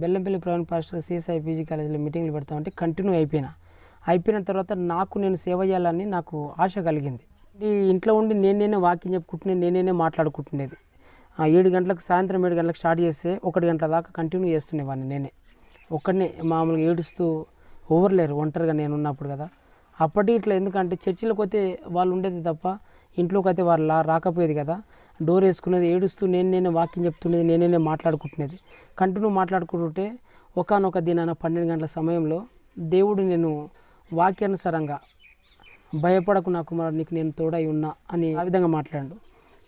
Bellampalli Praveen pastor CSI PG కాలేజీలో మీటింగ్లు పెడతామంటే కంటిన్యూ అయిపోయిన తర్వాత నాకు నేను సేవ చేయాలని నాకు ఆశ కలిగింది. ఈ ఇంట్లో ఉండి నేనే వాక్యం చెప్పుకుంటున్నాను, నేనే మాట్లాడుకుంటునేది. 7 గంటలకు సాయంత్రం 7 గంటలకు స్టార్ట్ చేస్తే 1 గంటల దాకా కంటిన్యూ చేస్తుండేవాడిని. నేనే ఒక్కడనే మామూలుగా ఏడుస్తూ, ఓవర్లేరు ఒంటరిగా నేను ఉన్నప్పుడు కదా. అప్పటి ఇట్లా ఎందుకంటే చర్చిలోకి అయితే వాళ్ళు ఉండేది తప్ప ఇంట్లోకి అయితే వాళ్ళు రాకపోయేది కదా. డోర్ వేసుకునేది, ఏడుస్తూ నేనే వాక్యం చెప్తుండేది, నేనే మాట్లాడుకుంటునేది. కంటిన్యూ మాట్లాడుకుంటుంటే ఒకానొక దినాన 12 గంటల సమయంలో దేవుడు నేను వాక్యానుసారంగా భయపడకు నా కుమారుడు, నీకు నేను తోడై ఉన్నా అని ఆ విధంగా మాట్లాడు.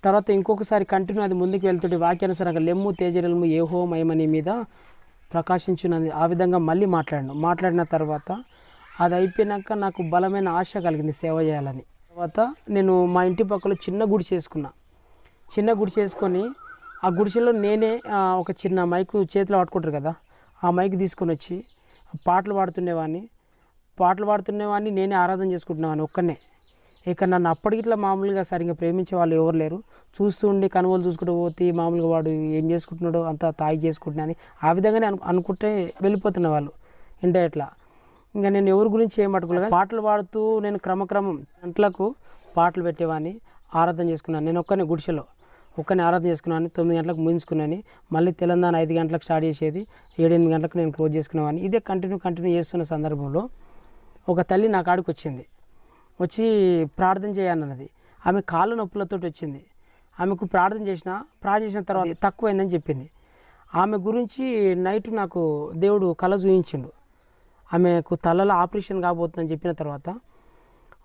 తర్వాత ఇంకొకసారి కంటిన్యూ అది ముందుకు వెళ్తుంటే వాక్యానుసారంగా లెమ్ము తేజరలము ఏహో మహిమని మీద ప్రకాశించున్నది ఆ విధంగా మళ్ళీ మాట్లాడిన తర్వాత అది అయిపోయినాక నాకు బలమైన ఆశ కలిగింది సేవ చేయాలని. తర్వాత నేను మా ఇంటి పక్కలో చిన్న గుడి చేసుకొని ఆ గుడిసెలో నేనే ఒక చిన్న మైకు చేతిలో పట్టుకుంటారు కదా, ఆ మైక్ తీసుకొని వచ్చి పాటలు పాడుతునేవాడిని, నేనే ఆరాధన చేసుకుంటున్నాను ఒక్కనే. ఇక నన్ను అప్పటికి ఇట్లా మామూలుగా సరిగ్గా ప్రేమించే వాళ్ళు ఎవరు లేరు. చూస్తూ ఉండి కనుగోలు చూసుకుంటూ పోతే మామూలుగా వాడు ఏం చేసుకుంటున్నాడో అంతా తాగి చేసుకుంటున్నా అని ఆ విధంగానే అనుకుంటే వెళ్ళిపోతున్న వాళ్ళు ఇండైరెక్ట్లా. ఇంకా నేను ఎవరి గురించి ఏం పట్టుకోలేదు. పాటలు పాడుతూ నేను క్రమక్రమం గంటలకు పాటలు పెట్టేవాడిని, ఆరాధన చేసుకున్నాను. నేను గుడిసెలో ఆరాధన చేసుకున్నాను. 9 గంటలకు ముగించుకున్నాను. మళ్ళీ తెలంగాణ 5 గంటలకు స్టార్ట్ చేసేది, 7-8 గంటలకు నేను క్లోజ్ చేసుకునేవాడిని. ఇదే కంటిన్యూ చేస్తున్న సందర్భంలో ఒక తల్లి నా కాడికి వచ్చి ప్రార్థన చేయాలన్నది. ఆమె కాళ్ళ నొప్పులతో వచ్చింది. ఆమెకు ప్రార్థన చేసిన తర్వాత తక్కువైందని చెప్పింది. ఆమె గురించి నైట్ నాకు దేవుడు కళ చూపించిండు. ఆమెకు తలలో ఆపరేషన్ కాబోతుందని చెప్పిన తర్వాత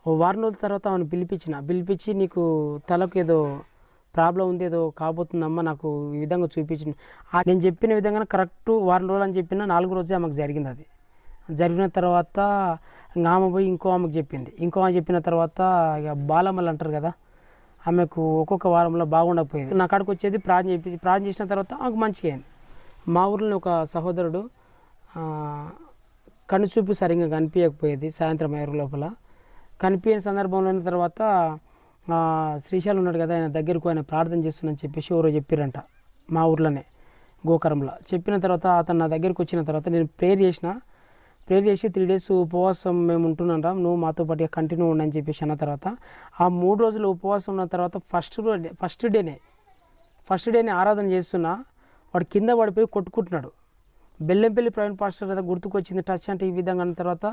1 వారం రోజుల తర్వాత ఆమెను పిలిపించి నీకు తలకు ఏదో ప్రాబ్లం ఉంది, ఏదో కాబోతుందమ్మా, నాకు ఈ విధంగా చూపించింది. నేను చెప్పిన విధంగా కరెక్ట్ 1 వారం రోజులు అని చెప్పిన 4వ రోజే ఆమెకు జరిగింది. అది జరిగిన తర్వాత ఆమె పోయి ఇంకో ఆమెకు చెప్పింది. చెప్పిన తర్వాత ఇక బాలమ్మలు అంటారు కదా, ఆమెకు ఒక్కొక్క వారంలో బాగుండకపోయేది. నా కాడికి వచ్చేది ప్రార్థన చేసిన తర్వాత ఆమెకు మంచిగా అయింది. మా ఊరిలో ఒక సహోదరుడు కనుచూపు సరిగ్గా కనిపించకపోయేది. సాయంత్రం 5 లోపల కనిపించిన సందర్భంలో తర్వాత శ్రీశైలం ఉన్నాడు కదా, ఆయన దగ్గరకు ఆయన ప్రార్థన చేస్తుందని చెప్పేసి ఎవరో చెప్పారంట మా ఊర్లోనే గోకరంలో. చెప్పిన తర్వాత అతను నా దగ్గరికి వచ్చిన తర్వాత నేను ప్రేయర్ చేసి 3 days ఉపవాసం మేము ఉంటున్నాం రా, నువ్వు మాతో పాటు కంటిన్యూ ఉండని చెప్పేసి అన్న తర్వాత ఆ 3 రోజులు ఉపవాసం ఉన్న తర్వాత ఫస్ట్ డేనే ఆరాధన చేస్తున్నా వాడు కింద పడిపోయి కొట్టుకుంటున్నాడు. బెల్లంపల్లి ప్రవీణ్ పాస్టర్ కదా గుర్తుకొచ్చింది టచ్ అంటే ఈ విధంగా అన్న తర్వాత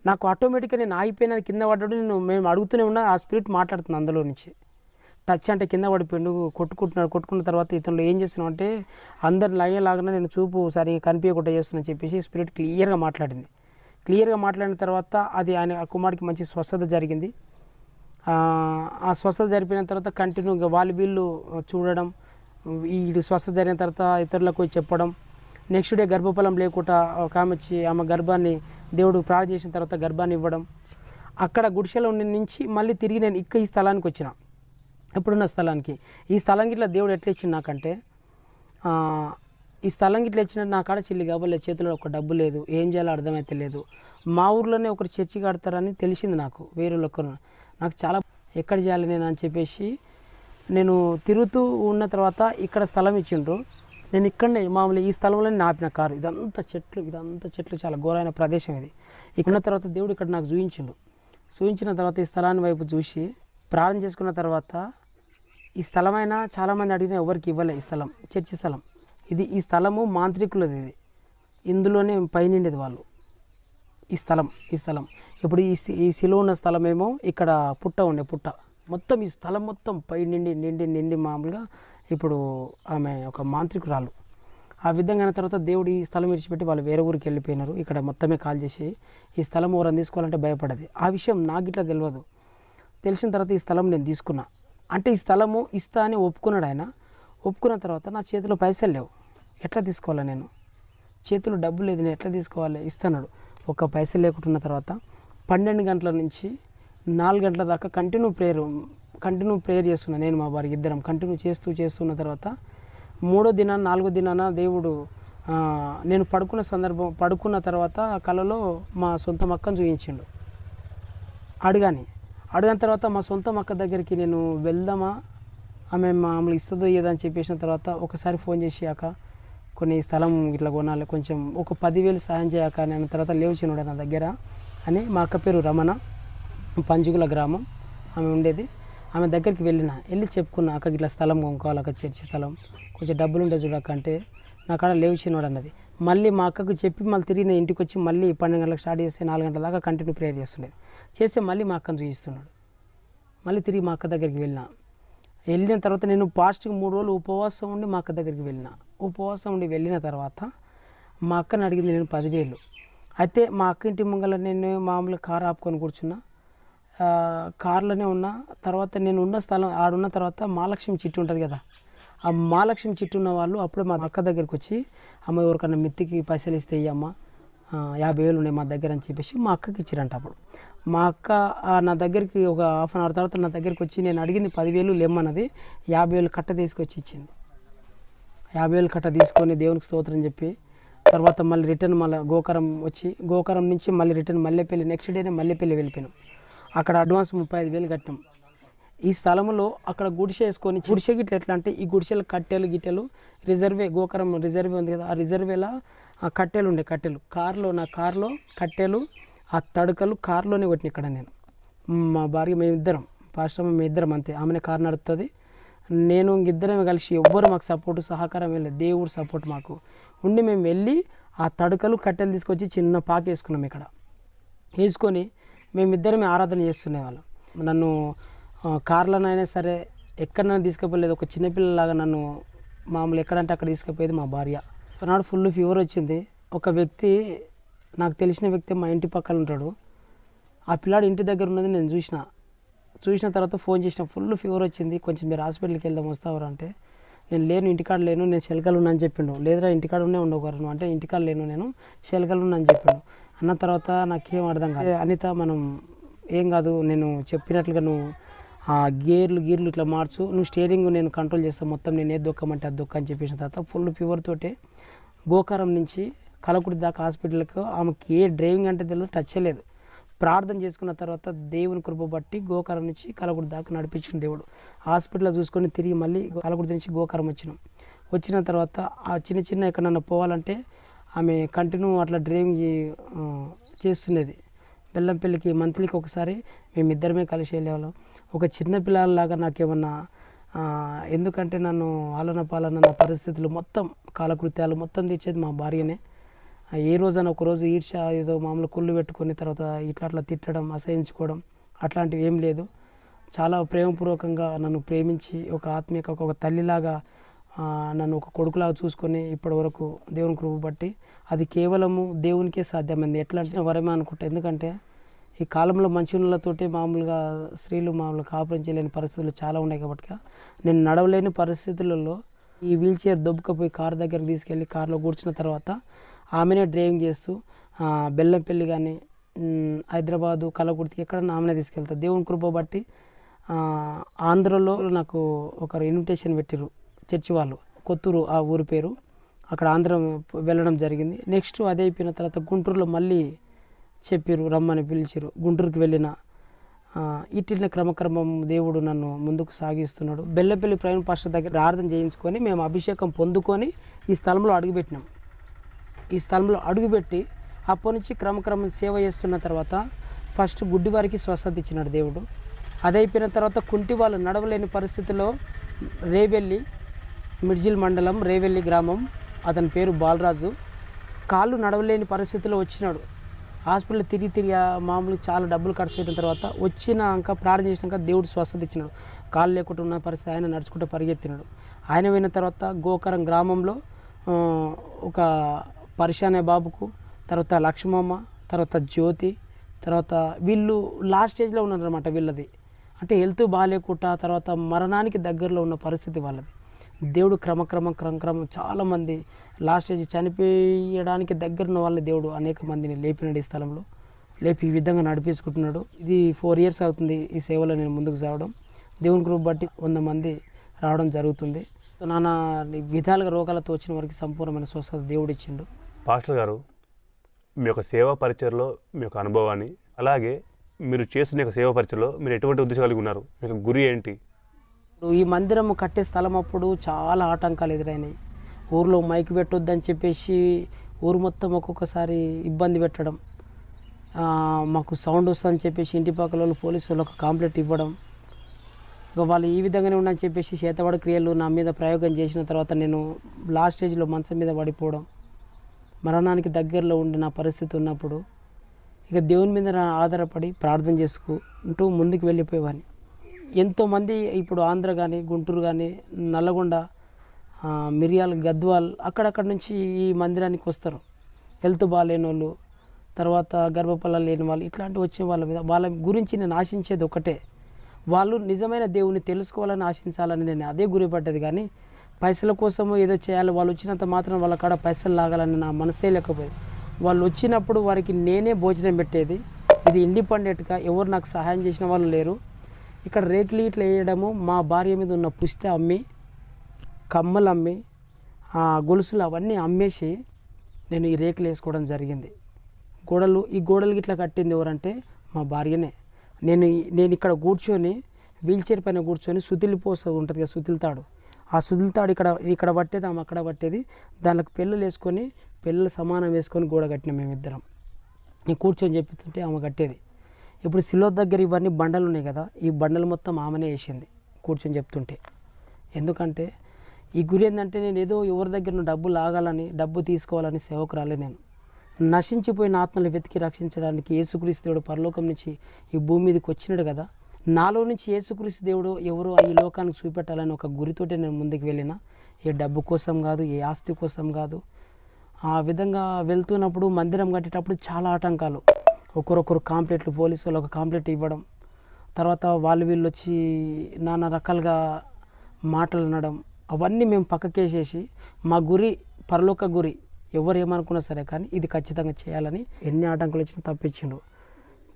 నాకు ఆటోమేటిక్గా నేను ఆగిపోయిన కింద పడ్డాడు. మేము అడుగుతూనే ఉన్నా, ఆ స్పిరిట్ మాట్లాడుతుంది అందులో నుంచి. టచ్ అంటే కింద పడిపోయిండు, కొట్టుకున్న తర్వాత ఇతను ఏం చేస్తున్నావు అంటే అందరు లయ్యేలాగానే నేను చూపు సరిగా కనిపించకుండా చేస్తున్నాను చెప్పేసి స్పిరిట్ క్లియర్గా మాట్లాడింది. క్లియర్గా మాట్లాడిన తర్వాత అది ఆ కుమారుడికి మంచి స్వస్థత జరిగింది. ఆ స్వస్థత జరిపిన తర్వాత కంటిన్యూగా వీళ్ళు చూడడం, ఈ స్వస్థత జరిగిన తర్వాత ఇతరులకు చెప్పడం. నెక్స్ట్ డే గర్భఫలం లేకుండా ఒక ఆమె వచ్చి ఆమె గర్భాన్ని దేవుడు ప్రార్థన చేసిన తర్వాత గర్భాన్ని ఇవ్వడం. అక్కడ గుడిసెలో నుంచి మళ్ళీ తిరిగి నేను ఈ స్థలానికి వచ్చిన, ఇప్పుడున్న స్థలానికి. ఈ స్థలం గిట్లా దేవుడు ఎట్లా ఇచ్చింది నాకంటే, ఈ స్థలం గిట్లా ఇచ్చినట్టు నా కాడ చిల్లి కాబోలే, చేతిలో ఒక డబ్బు లేదు, ఏం చేయాలో అర్థమైతే లేదు. మా ఊర్లోనే ఒకరు చర్చి కడతారని తెలిసింది నాకు, వేరే ఒకరు. నాకు చాలా ఎక్కడ చేయాలి నేను అని చెప్పేసి నేను తిరుగుతూ ఉన్న తర్వాత ఇక్కడ స్థలం ఇచ్చిండ్రు. నేను ఇక్కడనే మామూలు ఈ స్థలంలోనే నాపిన కారు. ఇదంతా చెట్లు చాలా ఘోరమైన ప్రదేశం ఇది. ఇక్కడ తర్వాత దేవుడు ఇక్కడ నాకు చూపించిన తర్వాత ఈ స్థలాన్ని వైపు చూసి ప్రార్థన చేసుకున్న తర్వాత ఈ స్థలమైనా చాలామంది అడిగినా ఎవరికి ఇవ్వలే. ఈ స్థలం చర్చి స్థలం ఇది. ఈ స్థలము మాంత్రికులది. ఇది ఇందులోనే పైనిండేది వాళ్ళు. ఈ స్థలం ఇప్పుడు ఈ శిలువ ఉన్న స్థలం ఏమో ఇక్కడ పుట్ట మొత్తం ఈ స్థలం మొత్తం పై నిండి మామూలుగా ఇప్పుడు ఆమె ఒక మాంత్రికురాలు. ఆ విధంగా అయిన తర్వాత దేవుడు ఈ స్థలం విడిచిపెట్టి వాళ్ళు వేరే ఊరికి వెళ్ళిపోయినారు. ఇక్కడ మొత్తమే కాల్ చేసి ఈ స్థలం ఎవరైనా తీసుకోవాలంటే భయపడది. ఆ విషయం నాకు ఇట్లా తెలియదు. తెలిసిన తర్వాత ఈ స్థలం నేను తీసుకున్నా. అంటే ఈ స్థలము ఇస్తా అని ఒప్పుకున్నాడు ఆయన. ఒప్పుకున్న తర్వాత నా చేతిలో పైసలు లేవు, ఎట్లా తీసుకోవాలి? నేను చేతిలో డబ్బు లేదు, నేను ఎట్లా తీసుకోవాలి? ఇస్తున్నాడు. ఒక పైసలు లేకుంటున్న తర్వాత 12 గంటల నుంచి 4 గంటల దాకా కంటిన్యూ ప్రేయర్ చేస్తున్నా. నేను మా వారికి ఇద్దరం కంటిన్యూ చేస్తున్న తర్వాత 3వ దినాన 4వ దినాన దేవుడు నేను పడుకున్న తర్వాత కలలో మా సొంత మక్కను చూపించిండు. అడిగిన తర్వాత మా సొంత మక్క దగ్గరికి నేను వెళ్దామా, ఆమె మామూలు ఇస్తుందో ఏదని చెప్పేసిన తర్వాత ఒకసారి ఫోన్ చేసాక కొన్ని స్థలం ఇట్లా కొనాలి, కొంచెం ఒక 10,000 సహాయం చేయక నేను తర్వాత లేవుచినుడు నా దగ్గర అని. మా అక్క పేరు రమణ, పంజుగుల గ్రామం ఆమె ఉండేది. ఆమె దగ్గరికి వెళ్ళి చెప్పుకున్నా, అక్కకి ఇట్లా స్థలం కొనుక్కోవాలి, అక్కడ చర్చి స్థలం, కొంచెం డబ్బులు ఉంటే చూడక అంటే నా కాడ లేవుచినోడు అన్నది. మళ్ళీ మా అక్కకు చెప్పి మళ్ళీ తిరిగి నేను ఇంటికి వచ్చి మళ్ళీ 12 గంటలకు స్టార్ట్ చేస్తే 4 గంటల దాకా కంటిన్యూ ప్రేయర్ చేస్తే మళ్ళీ మా అక్కను చూపిస్తున్నాడు. మళ్ళీ తిరిగి మా అక్క దగ్గరికి వెళ్ళిన తర్వాత నేను పాస్ట్కి 3 రోజులు ఉపవాసం ఉండి మా అక్క దగ్గరికి వెళ్ళిన తర్వాత మా అక్కని అడిగింది నేను 10,000. అయితే మా అక్క ఇంటి ముంగల నేను మామూలుగా కారు ఆపుకొని కూర్చున్నా. కారులోనే ఉన్నా. తర్వాత నేను ఉన్న స్థలం ఆడున్న తర్వాత మహాలక్ష్మి చిట్టు ఉంటుంది కదా, ఆ మహాలక్ష్మి చిట్టు ఉన్న వాళ్ళు అప్పుడే మా అక్క దగ్గరికి వచ్చి, అమ్మ ఎవరికన్నా మిత్తికి పైసలు ఇస్తే ఇయ్యమ్మ, 50,000 ఉన్నాయి మా దగ్గర అని చెప్పేసి మా అక్కకి ఇచ్చిరంట. అప్పుడు మా అక్క నా దగ్గరికి ఒక హాఫ్ అన్ అవర్ తర్వాత నా దగ్గరికి వచ్చి నేను అడిగింది 10,000 లేమ్మన్నది, 50,000 కట్ట తీసుకొచ్చి ఇచ్చింది. 50,000 కట్ట తీసుకొని దేవునికి స్తోత్రం చెప్పి తర్వాత మళ్ళీ రిటర్న్ గోకరం నుంచి మళ్ళీ రిటర్న్ మల్లెపల్లి, నెక్స్ట్ డేనే మల్లెపల్లి వెళ్ళిపోయినాం. అక్కడ అడ్వాన్స్ 35,000 కట్టాం. ఈ స్థలంలో అక్కడ గుడిసె వేసుకొని, గుడిసె గిట్ల ఎట్లా అంటే ఈ గుడిసెలు కట్టెలు గోకరం రిజర్వే ఉంది కదా, ఆ రిజర్వేలా కట్టెలు నా కారులో కట్టెలు, ఆ తడకలు కారులోనే కొట్టిన. ఇక్కడ నేను మా భార్య మేమిద్దరం, పాస్టర్ మేమిద్దరం అంతే. ఆమెనే కారు నడుపుతుంది, నేను ఇద్దరం కలిసి. ఎవ్వరు మాకు సపోర్టు సహకారం వెళ్ళలేదు, దేవుడు సపోర్ట్ మాకు ఉండి మేము వెళ్ళి ఆ తడకలు కట్టెలు తీసుకొచ్చి చిన్న పాక వేసుకున్నాం. ఇక్కడ వేసుకొని మేమిద్దరమే ఆరాధన చేస్తునేవాళ్ళం. నన్ను కార్లోనైనా సరే ఎక్కడైనా తీసుకుపోలేదు. ఒక చిన్నపిల్లలాగా నన్ను మామూలు ఎక్కడంటే అక్కడ తీసుకుపోయేది మా భార్య. ఒకనాడు ఫుల్ ఫీవర్ వచ్చింది. ఒక వ్యక్తి, నాకు తెలిసిన వ్యక్తి మా ఇంటి పక్కన ఉంటాడు. ఆ పిల్లాడు ఇంటి దగ్గర ఉన్నది నేను చూసిన తర్వాత ఫోన్ చేసిన, ఫుల్ ఫీవర్ వచ్చింది, కొంచెం మీరు హాస్పిటల్కి వెళ్దాం వస్తావరా అంటే, నేను లేను, ఇంటికాడ లేను, నేను శెలకలు ఉన్నా అని చెప్పిండు. లేదురా ఇంటికాడ ఉండేవారు నువ్వు అంటే, ఇంటికాడ లేను, నేను శెలకలు ఉన్నా అని చెప్పిండు. అన్న తర్వాత నాకేం అర్థం కాదు. అనిత మనం ఏం కాదు, నేను చెప్పినట్లుగా నువ్వు ఆ గేర్లు ఇట్లా మార్చు, నువ్వు స్టీరింగ్ నేను కంట్రోల్ చేస్తాను, మొత్తం నేను ఏది దొక్కమంటే అది దొక్క అని చెప్పేసిన తర్వాత ఫుల్ ఫీవర్ తోటి గోకారం నుంచి కలకుడి దాకా హాస్పిటల్కి, ఆమెకి ఏ డ్రైవింగ్ అంటే తెలియదు, టచ్ లేదు. ప్రార్థన చేసుకున్న తర్వాత దేవుని కృప బట్టి గోకారం నుంచి కలకుడి దాకా నడిపించిన దేవుడు. హాస్పిటల్లో చూసుకొని తిరిగి మళ్ళీ కలకుడి నుంచి గోకారం వచ్చిన తర్వాత ఆ చిన్న ఎక్కడన్నా పోవాలంటే ఆమె కంటిన్యూ అట్లా డ్రైవింగ్ చేస్తున్నది. బెల్లంపల్లికి మంత్లీకి ఒకసారి మేమిద్దరమే కలిసి వెళ్ళేవాళ్ళం. ఒక చిన్న పిల్లలాగా నాకేమన్నా, ఎందుకంటే నన్ను పాలన నా పరిస్థితులు మొత్తం కాలకృత్యాలు మొత్తం తెచ్చేది మా భార్యనే. ఏ రోజైనా ఒకరోజు ఈర్ష్య ఏదో మామూలు కుళ్ళు పెట్టుకొని తర్వాత ఇట్లా అట్లా తిట్టడం అసహించుకోవడం అట్లాంటివి ఏం లేదు. చాలా ప్రేమపూర్వకంగా నన్ను ప్రేమించి ఒక ఆత్మీయ ఒక తల్లిలాగా నన్ను ఒక కొడుకులాగా చూసుకొని ఇప్పటివరకు దేవుని కృప బట్టి అది కేవలము దేవునికే సాధ్యమైంది. ఎట్లా అంటే వరమే అనుకుంటా. ఎందుకంటే ఈ కాలంలో మంచులతోటి మామూలుగా స్త్రీలు మామూలుగా కాపురం చేయలేని పరిస్థితులు చాలా ఉన్నాయి కాబట్టి నేను నడవలేని పరిస్థితులలో ఈ వీల్ చైర్ దొబ్బకపోయి కారు దగ్గరికి తీసుకెళ్ళి కారులో కూర్చున్న తర్వాత ఆమెనే డ్రైవింగ్ చేస్తూ బెల్లంపల్లి కానీ హైదరాబాదు కలకుర్తికి ఎక్కడన్నా ఆమెనే తీసుకెళ్తాను. దేవుని కృప బట్టి ఆంధ్రలో నాకు ఒకరు ఇన్విటేషన్ పెట్టిరు, చర్చి వాళ్ళు, కొత్తూరు ఆ ఊరి పేరు. అక్కడ ఆంధ్ర వెళ్ళడం జరిగింది. నెక్స్ట్ అదే అయిపోయిన తర్వాత గుంటూరులో మళ్ళీ చెప్పారు, రమ్మని పిలిచారు. గుంటూరుకి వెళ్ళిన ఇట్లా క్రమక్రమం దేవుడు నన్ను ముందుకు సాగిస్తున్నాడు. బెల్లపల్లి ప్రవీణ్ పాస్టర్ దగ్గర ప్రార్థన చేయించుకొని మేము అభిషేకం పొందుకొని ఈ స్థలంలో అడుగుపెట్టినాం. ఈ స్థలంలో అడుగుపెట్టి అప్పటి నుంచి క్రమక్రమం సేవ చేస్తున్న తర్వాత ఫస్ట్ గుడ్డి వారికి స్వస్థత ఇచ్చినాడు దేవుడు. అదైపోయిన తర్వాత కుంటి వాళ్ళు నడవలేని పరిస్థితిలో రేవెల్లి మిడ్జిల్ మండలం రేవెల్లి గ్రామం, అతని పేరు బాలరాజు, కాళ్ళు నడవలేని పరిస్థితిలో వచ్చినాడు. హాస్పిటల్ తిరిగి మామూలు చాలా డబ్బులు ఖర్చు పెట్టిన తర్వాత వచ్చినాక ప్రార్థన చేసినాక దేవుడు స్వస్థత ఇచ్చినాడు. కాళ్ళు లేకుండా ఉన్న పరిస్థితి ఆయన నడుచుకుంటూ పరిగెత్తినాడు. ఆయన పోయిన తర్వాత గోకరం గ్రామంలో ఒక పరిశానే బాబుకు, తర్వాత లక్ష్మమ్మ, తర్వాత జ్యోతి, తర్వాత వీళ్ళు లాస్ట్ స్టేజ్లో ఉన్నారన్నమాట. వీళ్ళది అంటే హెల్త్ బాగాలేకుండా తర్వాత మరణానికి దగ్గరలో ఉన్న పరిస్థితి వాళ్ళది. దేవుడు క్రమక్రమం చాలామంది లాస్ట్ స్టేజ్ చనిపోయడానికి దగ్గర ఉన్న వాళ్ళని దేవుడు అనేక మందిని లేపినాడు. ఈ స్థలంలో లేపి ఈ విధంగా నడిపించుకుంటున్నాడు. ఇది 4 years అవుతుంది ఈ సేవలో నేను ముందుకు సాగడం. దేవుని కృప బట్టి 100 మంది రావడం జరుగుతుంది. నానా విధాలుగా రోగాలతో వచ్చిన వారికి సంపూర్ణమైన స్వస్థత దేవుడు ఇచ్చిండు. పాస్టర్ గారు, మీ యొక్క సేవా పరిచయలో మీ యొక్క అనుభవాన్ని, అలాగే మీరు చేస్తున్న యొక్క సేవా పరిచయలో మీరు ఎటువంటి ఉద్దేశం కలిగి ఉన్నారు, మీకు గురి ఏంటి? ఈ మందిరం కట్టే స్థలం అప్పుడు చాలా ఆటంకాలు ఎదురైనాయి. ఊర్లో మైక్ పెట్టొద్దని చెప్పేసి ఊరు మొత్తం ఒక్కొక్కసారి ఇబ్బంది పెట్టడం, మాకు సౌండ్ వస్తుందని చెప్పేసి ఇంటి పక్కల వాళ్ళు పోలీసు వాళ్ళకు కంప్లైంట్ ఇవ్వడం, ఇక వాళ్ళు ఈ విధంగానే ఉండని చెప్పేసి చేతబడి క్రియలు నా మీద ప్రయోగం చేసిన తర్వాత నేను లాస్ట్ స్టేజ్లో మంచం మీద పడిపోవడం, మరణానికి దగ్గరలో ఉండి నా పరిస్థితి ఉన్నప్పుడు ఇక దేవుని మీద ఆధారపడి ప్రార్థన చేసుకుంటూ ముందుకు వెళ్ళిపోయేవాడిని. ఎంతోమంది ఇప్పుడు ఆంధ్ర కానీ గుంటూరు కానీ నల్లగొండ మిరియాల గద్వాల్ అక్కడక్కడ నుంచి ఈ మందిరానికి వస్తారు. హెల్త్ బాగాలేని వాళ్ళు, తర్వాత గర్భఫలాలు లేని వాళ్ళు, ఇట్లాంటి వచ్చే వాళ్ళ మీద వాళ్ళ గురించి నేను ఆశించేది ఒకటే, వాళ్ళు నిజమైన దేవుని తెలుసుకోవాలని ఆశించాలని నేను అదే గురిపడ్డది. కానీ పైసల కోసము ఏదో చేయాలి, వాళ్ళు వచ్చినంత మాత్రం వాళ్ళ కాడ పైసలు లాగాలని నా మనసే లేకపోయేది. వాళ్ళు వచ్చినప్పుడు వారికి నేనే భోజనం పెట్టేది. ఇది ఇండిపెండెంట్గా ఎవరు నాకు సహాయం చేసిన వాళ్ళు లేరు. ఇక్కడ రేకులు ఇట్లా వేయడము, మా భార్య మీద ఉన్న పుస్తె అమ్మి, కమ్మలు అమ్మి, గొలుసులు అవన్నీ అమ్మేసి నేను ఈ రేకులు వేసుకోవడం జరిగింది. ఈ గోడలు ఇట్లా కట్టింది ఎవరంటే మా భార్యనే. నేను ఇక్కడ కూర్చొని వీల్ చైర్ పైన కూర్చొని సుతిలిపోస ఉంటుంది కదా, సుతిలితాడు, ఆ సుతిలితాడు ఇక్కడ పట్టేది, ఆమె అక్కడ పట్టేది, దానికి పెళ్ళలు వేసుకొని పెళ్ళలు సమానం వేసుకొని గోడ కట్టినాం మేమిద్దరం. నేను కూర్చొని చెప్తుంటే ఆమె కట్టేది. ఇప్పుడు సిలో దగ్గర ఇవన్నీ బండలు ఉన్నాయి కదా, ఈ బండలు మొత్తం ఆమెనే వేసింది కూర్చొని చెప్తుంటే. ఎందుకంటే ఈ గురి ఏంటంటే నేను ఏదో ఎవరి దగ్గర డబ్బు లాగాలని, డబ్బు తీసుకోవాలని సేవకు రాలే. నేను నశించిపోయిన ఆత్మలు వెతికి రక్షించడానికి యేసుక్రీస్తు దేవుడు పరలోకం నుంచి ఈ భూమి మీదకి వచ్చినాడు కదా, నాలో నుంచి యేసుక్రీస్తు దేవుడు ఎవరు ఈ లోకానికి చూపెట్టాలని ఒక గురితోటే నేను ముందుకు వెళ్ళిన. ఏ డబ్బు కోసం కాదు, ఏ ఆస్తి కోసం కాదు. ఆ విధంగా వెళ్తున్నప్పుడు మందిరం కట్టేటప్పుడు చాలా ఆటంకాలు, ఒకరొకరు కాంప్లైంట్లు, పోలీసు వాళ్ళు ఒక కాంప్లైంట్ ఇవ్వడం, తర్వాత వీళ్ళు వచ్చి నానా రకాలుగా మాటలు అనడం, అవన్నీ మేము పక్కకేసేసి మా గురి పరలోక గురి, ఎవరు ఏమనుకున్నా సరే కానీ ఇది ఖచ్చితంగా చేయాలని ఎన్ని ఆటంకాలు వచ్చినా తప్పించిండు.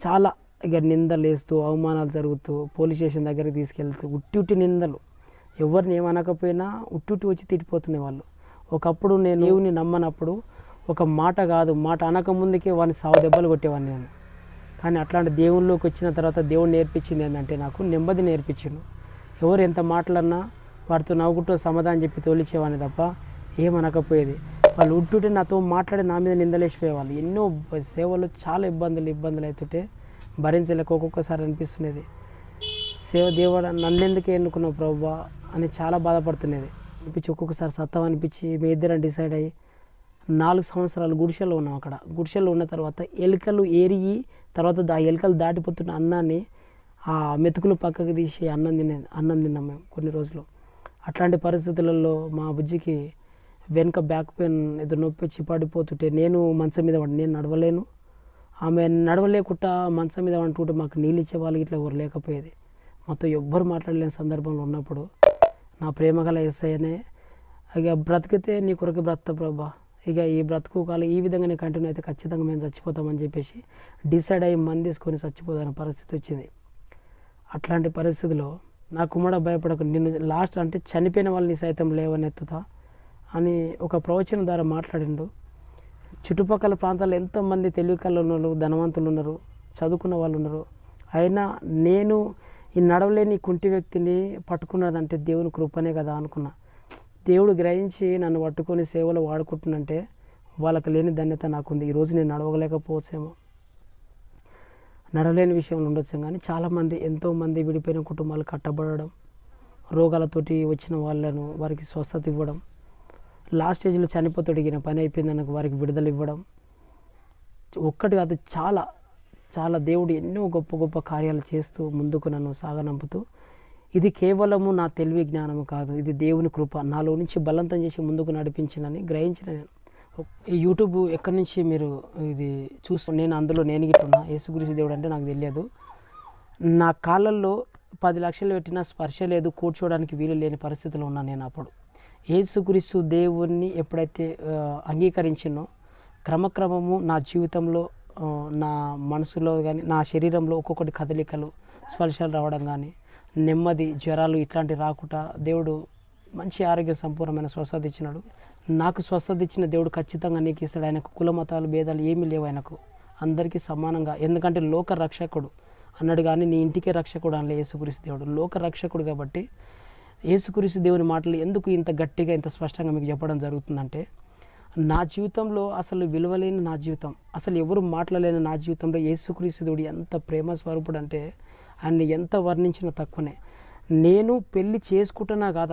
చాలా ఇక నిందలు వేస్తూ, అవమానాలు జరుగుతూ, పోలీస్ స్టేషన్ దగ్గరికి తీసుకెళ్తూ, ఉట్టి నిందలు, ఎవరిని ఏమనకపోయినా ఉట్టి వచ్చి తిట్టిపోతునే వాళ్ళు. ఒకప్పుడు నేను దేవుని నమ్మనప్పుడు ఒక మాట కాదు, మాట అనకముందుకే వాడిని 100 దెబ్బలు కొట్టేవాడిని నేను. కానీ అట్లాంటి దేవుళ్ళలోకి వచ్చిన తర్వాత దేవుడు నేర్పించింది ఏంటంటే నాకు నెమ్మది నేర్పించిండు. ఎవరు ఎంత మాటలన్నా వారితో నవ్వుకుంటూ సమాధానం చెప్పి తోలిచ్చేవాడిని తప్ప ఏమనకపోయేది. వాళ్ళు ఉట్టుటే నాతో మాట్లాడి నా మీద నిందలేసిపోయేవాళ్ళు. ఎన్నో సేవలు చాలా ఇబ్బందులు అవుతుంటే భరించలేక ఒక్కొక్కసారి అనిపిస్తున్నది, దేవుడు నన్నెందుకే ఎన్నుకున్నావు ప్రభువా అని చాలా బాధపడుతున్నది అనిపించి, ఒక్కొక్కసారి సత్తం అనిపించి మీ ఇద్దరం డిసైడ్ అయ్యి 4 సంవత్సరాలు గుడిసెలో ఉన్నాం. అక్కడ గుడిసెలో ఉన్న తర్వాత ఎలుకలు ఏరిగి తర్వాత ఎలుకలు దాటిపోతున్న అన్నాన్ని ఆ మెతుకులు పక్కకు తీసి అన్నం తిన్నాం మేము కొన్ని రోజులు. అట్లాంటి పరిస్థితులలో మా బుజ్జికి వెనుక బ్యాక్ పెయిన్ ఏదో నొప్పి వచ్చి పడిపోతుంటే నేను మంచం మీద నేను నడవలేను, ఆమె నడవలేకుండా మంచం మీద వంటుంటే మాకు నీళ్ళు ఇచ్చే వాళ్ళకి ఇట్లా ఎవరు లేకపోయేది. మొత్తం ఎవ్వరు మాట్లాడలేని సందర్భంలో ఉన్నప్పుడు నా ప్రేమగల యేసయ్యనే ఇక బ్రతికితే నీ కొరకు బ్రతుకుతా ప్రభా, ఇక ఈ బ్రతుకు కాలం ఈ విధంగానే కంటిన్యూ అయితే ఖచ్చితంగా మేము చచ్చిపోతామని చెప్పేసి డిసైడ్ అయ్యి మంది తీసుకొని చచ్చిపోతాన పరిస్థితి వచ్చింది. అట్లాంటి పరిస్థితిలో నా కుమారుడు భయపడకు, నిన్ను లాస్ట్ అంటే చనిపోయిన వాళ్ళని సైతం లేవనెత్తుతా అని ఒక ప్రవచనం ద్వారా మాట్లాడిండు. చుట్టుపక్కల ప్రాంతాల్లో ఎంతోమంది తెలివి కళ్ళు ఉన్నారు, ధనవంతులు ఉన్నారు, చదువుకున్న వాళ్ళు ఉన్నారు. అయినా నేను ఈ నడవలేని కుంటి వ్యక్తిని పట్టుకున్నదంటే దేవుని కృపనే కదా అనుకున్నా. దేవుడు గ్రహించి నన్ను పట్టుకొని సేవలో వాడుకుంటున్నంటే వాళ్ళకి లేని ధన్యత నాకుంది. ఈరోజు నేను నడవలేకపోవచ్చేమో, నడవలేని విషయంలో ఉండొచ్చు, కానీ చాలామంది ఎంతోమంది విడిపోయిన కుటుంబాలు కట్టబడడం, రోగాలతోటి వచ్చిన వాళ్ళను వారికి స్వస్థత ఇవ్వడం, లాస్ట్ స్టేజ్లో చనిపోతొడిగిన పని అయిపోయిందన్న వారికి విడుదల ఇవ్వడం, ఒక్కటి కాదు చాలా చాలా దేవుడు ఎన్నో గొప్ప గొప్ప కార్యాలు చేస్తూ ముందుకు నన్ను సాగనంపుతూ, ఇది కేవలము నా తెలివి జ్ఞానము కాదు, ఇది దేవుని కృప నాలో నుంచి బలవంతం చేసి ముందుకు నడిపించినని గ్రహించిన నేను. ఈ యూట్యూబ్ ఎక్కడి నుంచి మీరు ఇది చూస్తూ నేను అందులో నేను గిట్టున్నా. యేసుక్రీస్తు దేవుడు అంటే నాకు తెలియదు. నా కాళ్ళల్లో 10 లక్షలు పెట్టినా స్పర్శ లేదు, కూర్చోవడానికి వీలు లేని పరిస్థితిలో ఉన్నాను నేను అప్పుడు. యేసుక్రీస్తు దేవుణ్ణి ఎప్పుడైతే అంగీకరించినో క్రమక్రమము నా జీవితంలో నా మనసులో కానీ నా శరీరంలో ఒక్కొక్కటి కదలికలు స్పర్శలు రావడం కానీ, నెమ్మది జ్వరాలు ఇట్లాంటివి రాకుండా దేవుడు మంచి ఆరోగ్య సంపూర్ణమైన స్వస్థత ఇచ్చినాడు. నాకు స్వస్థత ఇచ్చిన దేవుడు ఖచ్చితంగా నీకు ఇస్తాడు. ఆయనకు కుల మతాలు భేదాలు ఏమీ లేవు, ఆయనకు అందరికీ సమానంగా. ఎందుకంటే లోక రక్షకుడు అన్నాడు, కానీ నీ ఇంటికే రక్షకుడు అనలే యేసుక్రీస్తు దేవుడు, లోక రక్షకుడు. కాబట్టి యేసుక్రీస్తు దేవుని మాటలు ఎందుకు ఇంత గట్టిగా ఇంత స్పష్టంగా మీకు చెప్పడం జరుగుతుందంటే, నా జీవితంలో అసలు విలువలేని నా జీవితం, అసలు ఎవరు మాట్లాడలేని నా జీవితంలో యేసుక్రీస్తు దేవుడు ఎంత ప్రేమ స్వరూపుడు అంటే ఆయన్ని ఎంత వర్ణించినా తక్కువనే. నేను పెళ్ళి చేసుకుంటున్నా కాదు,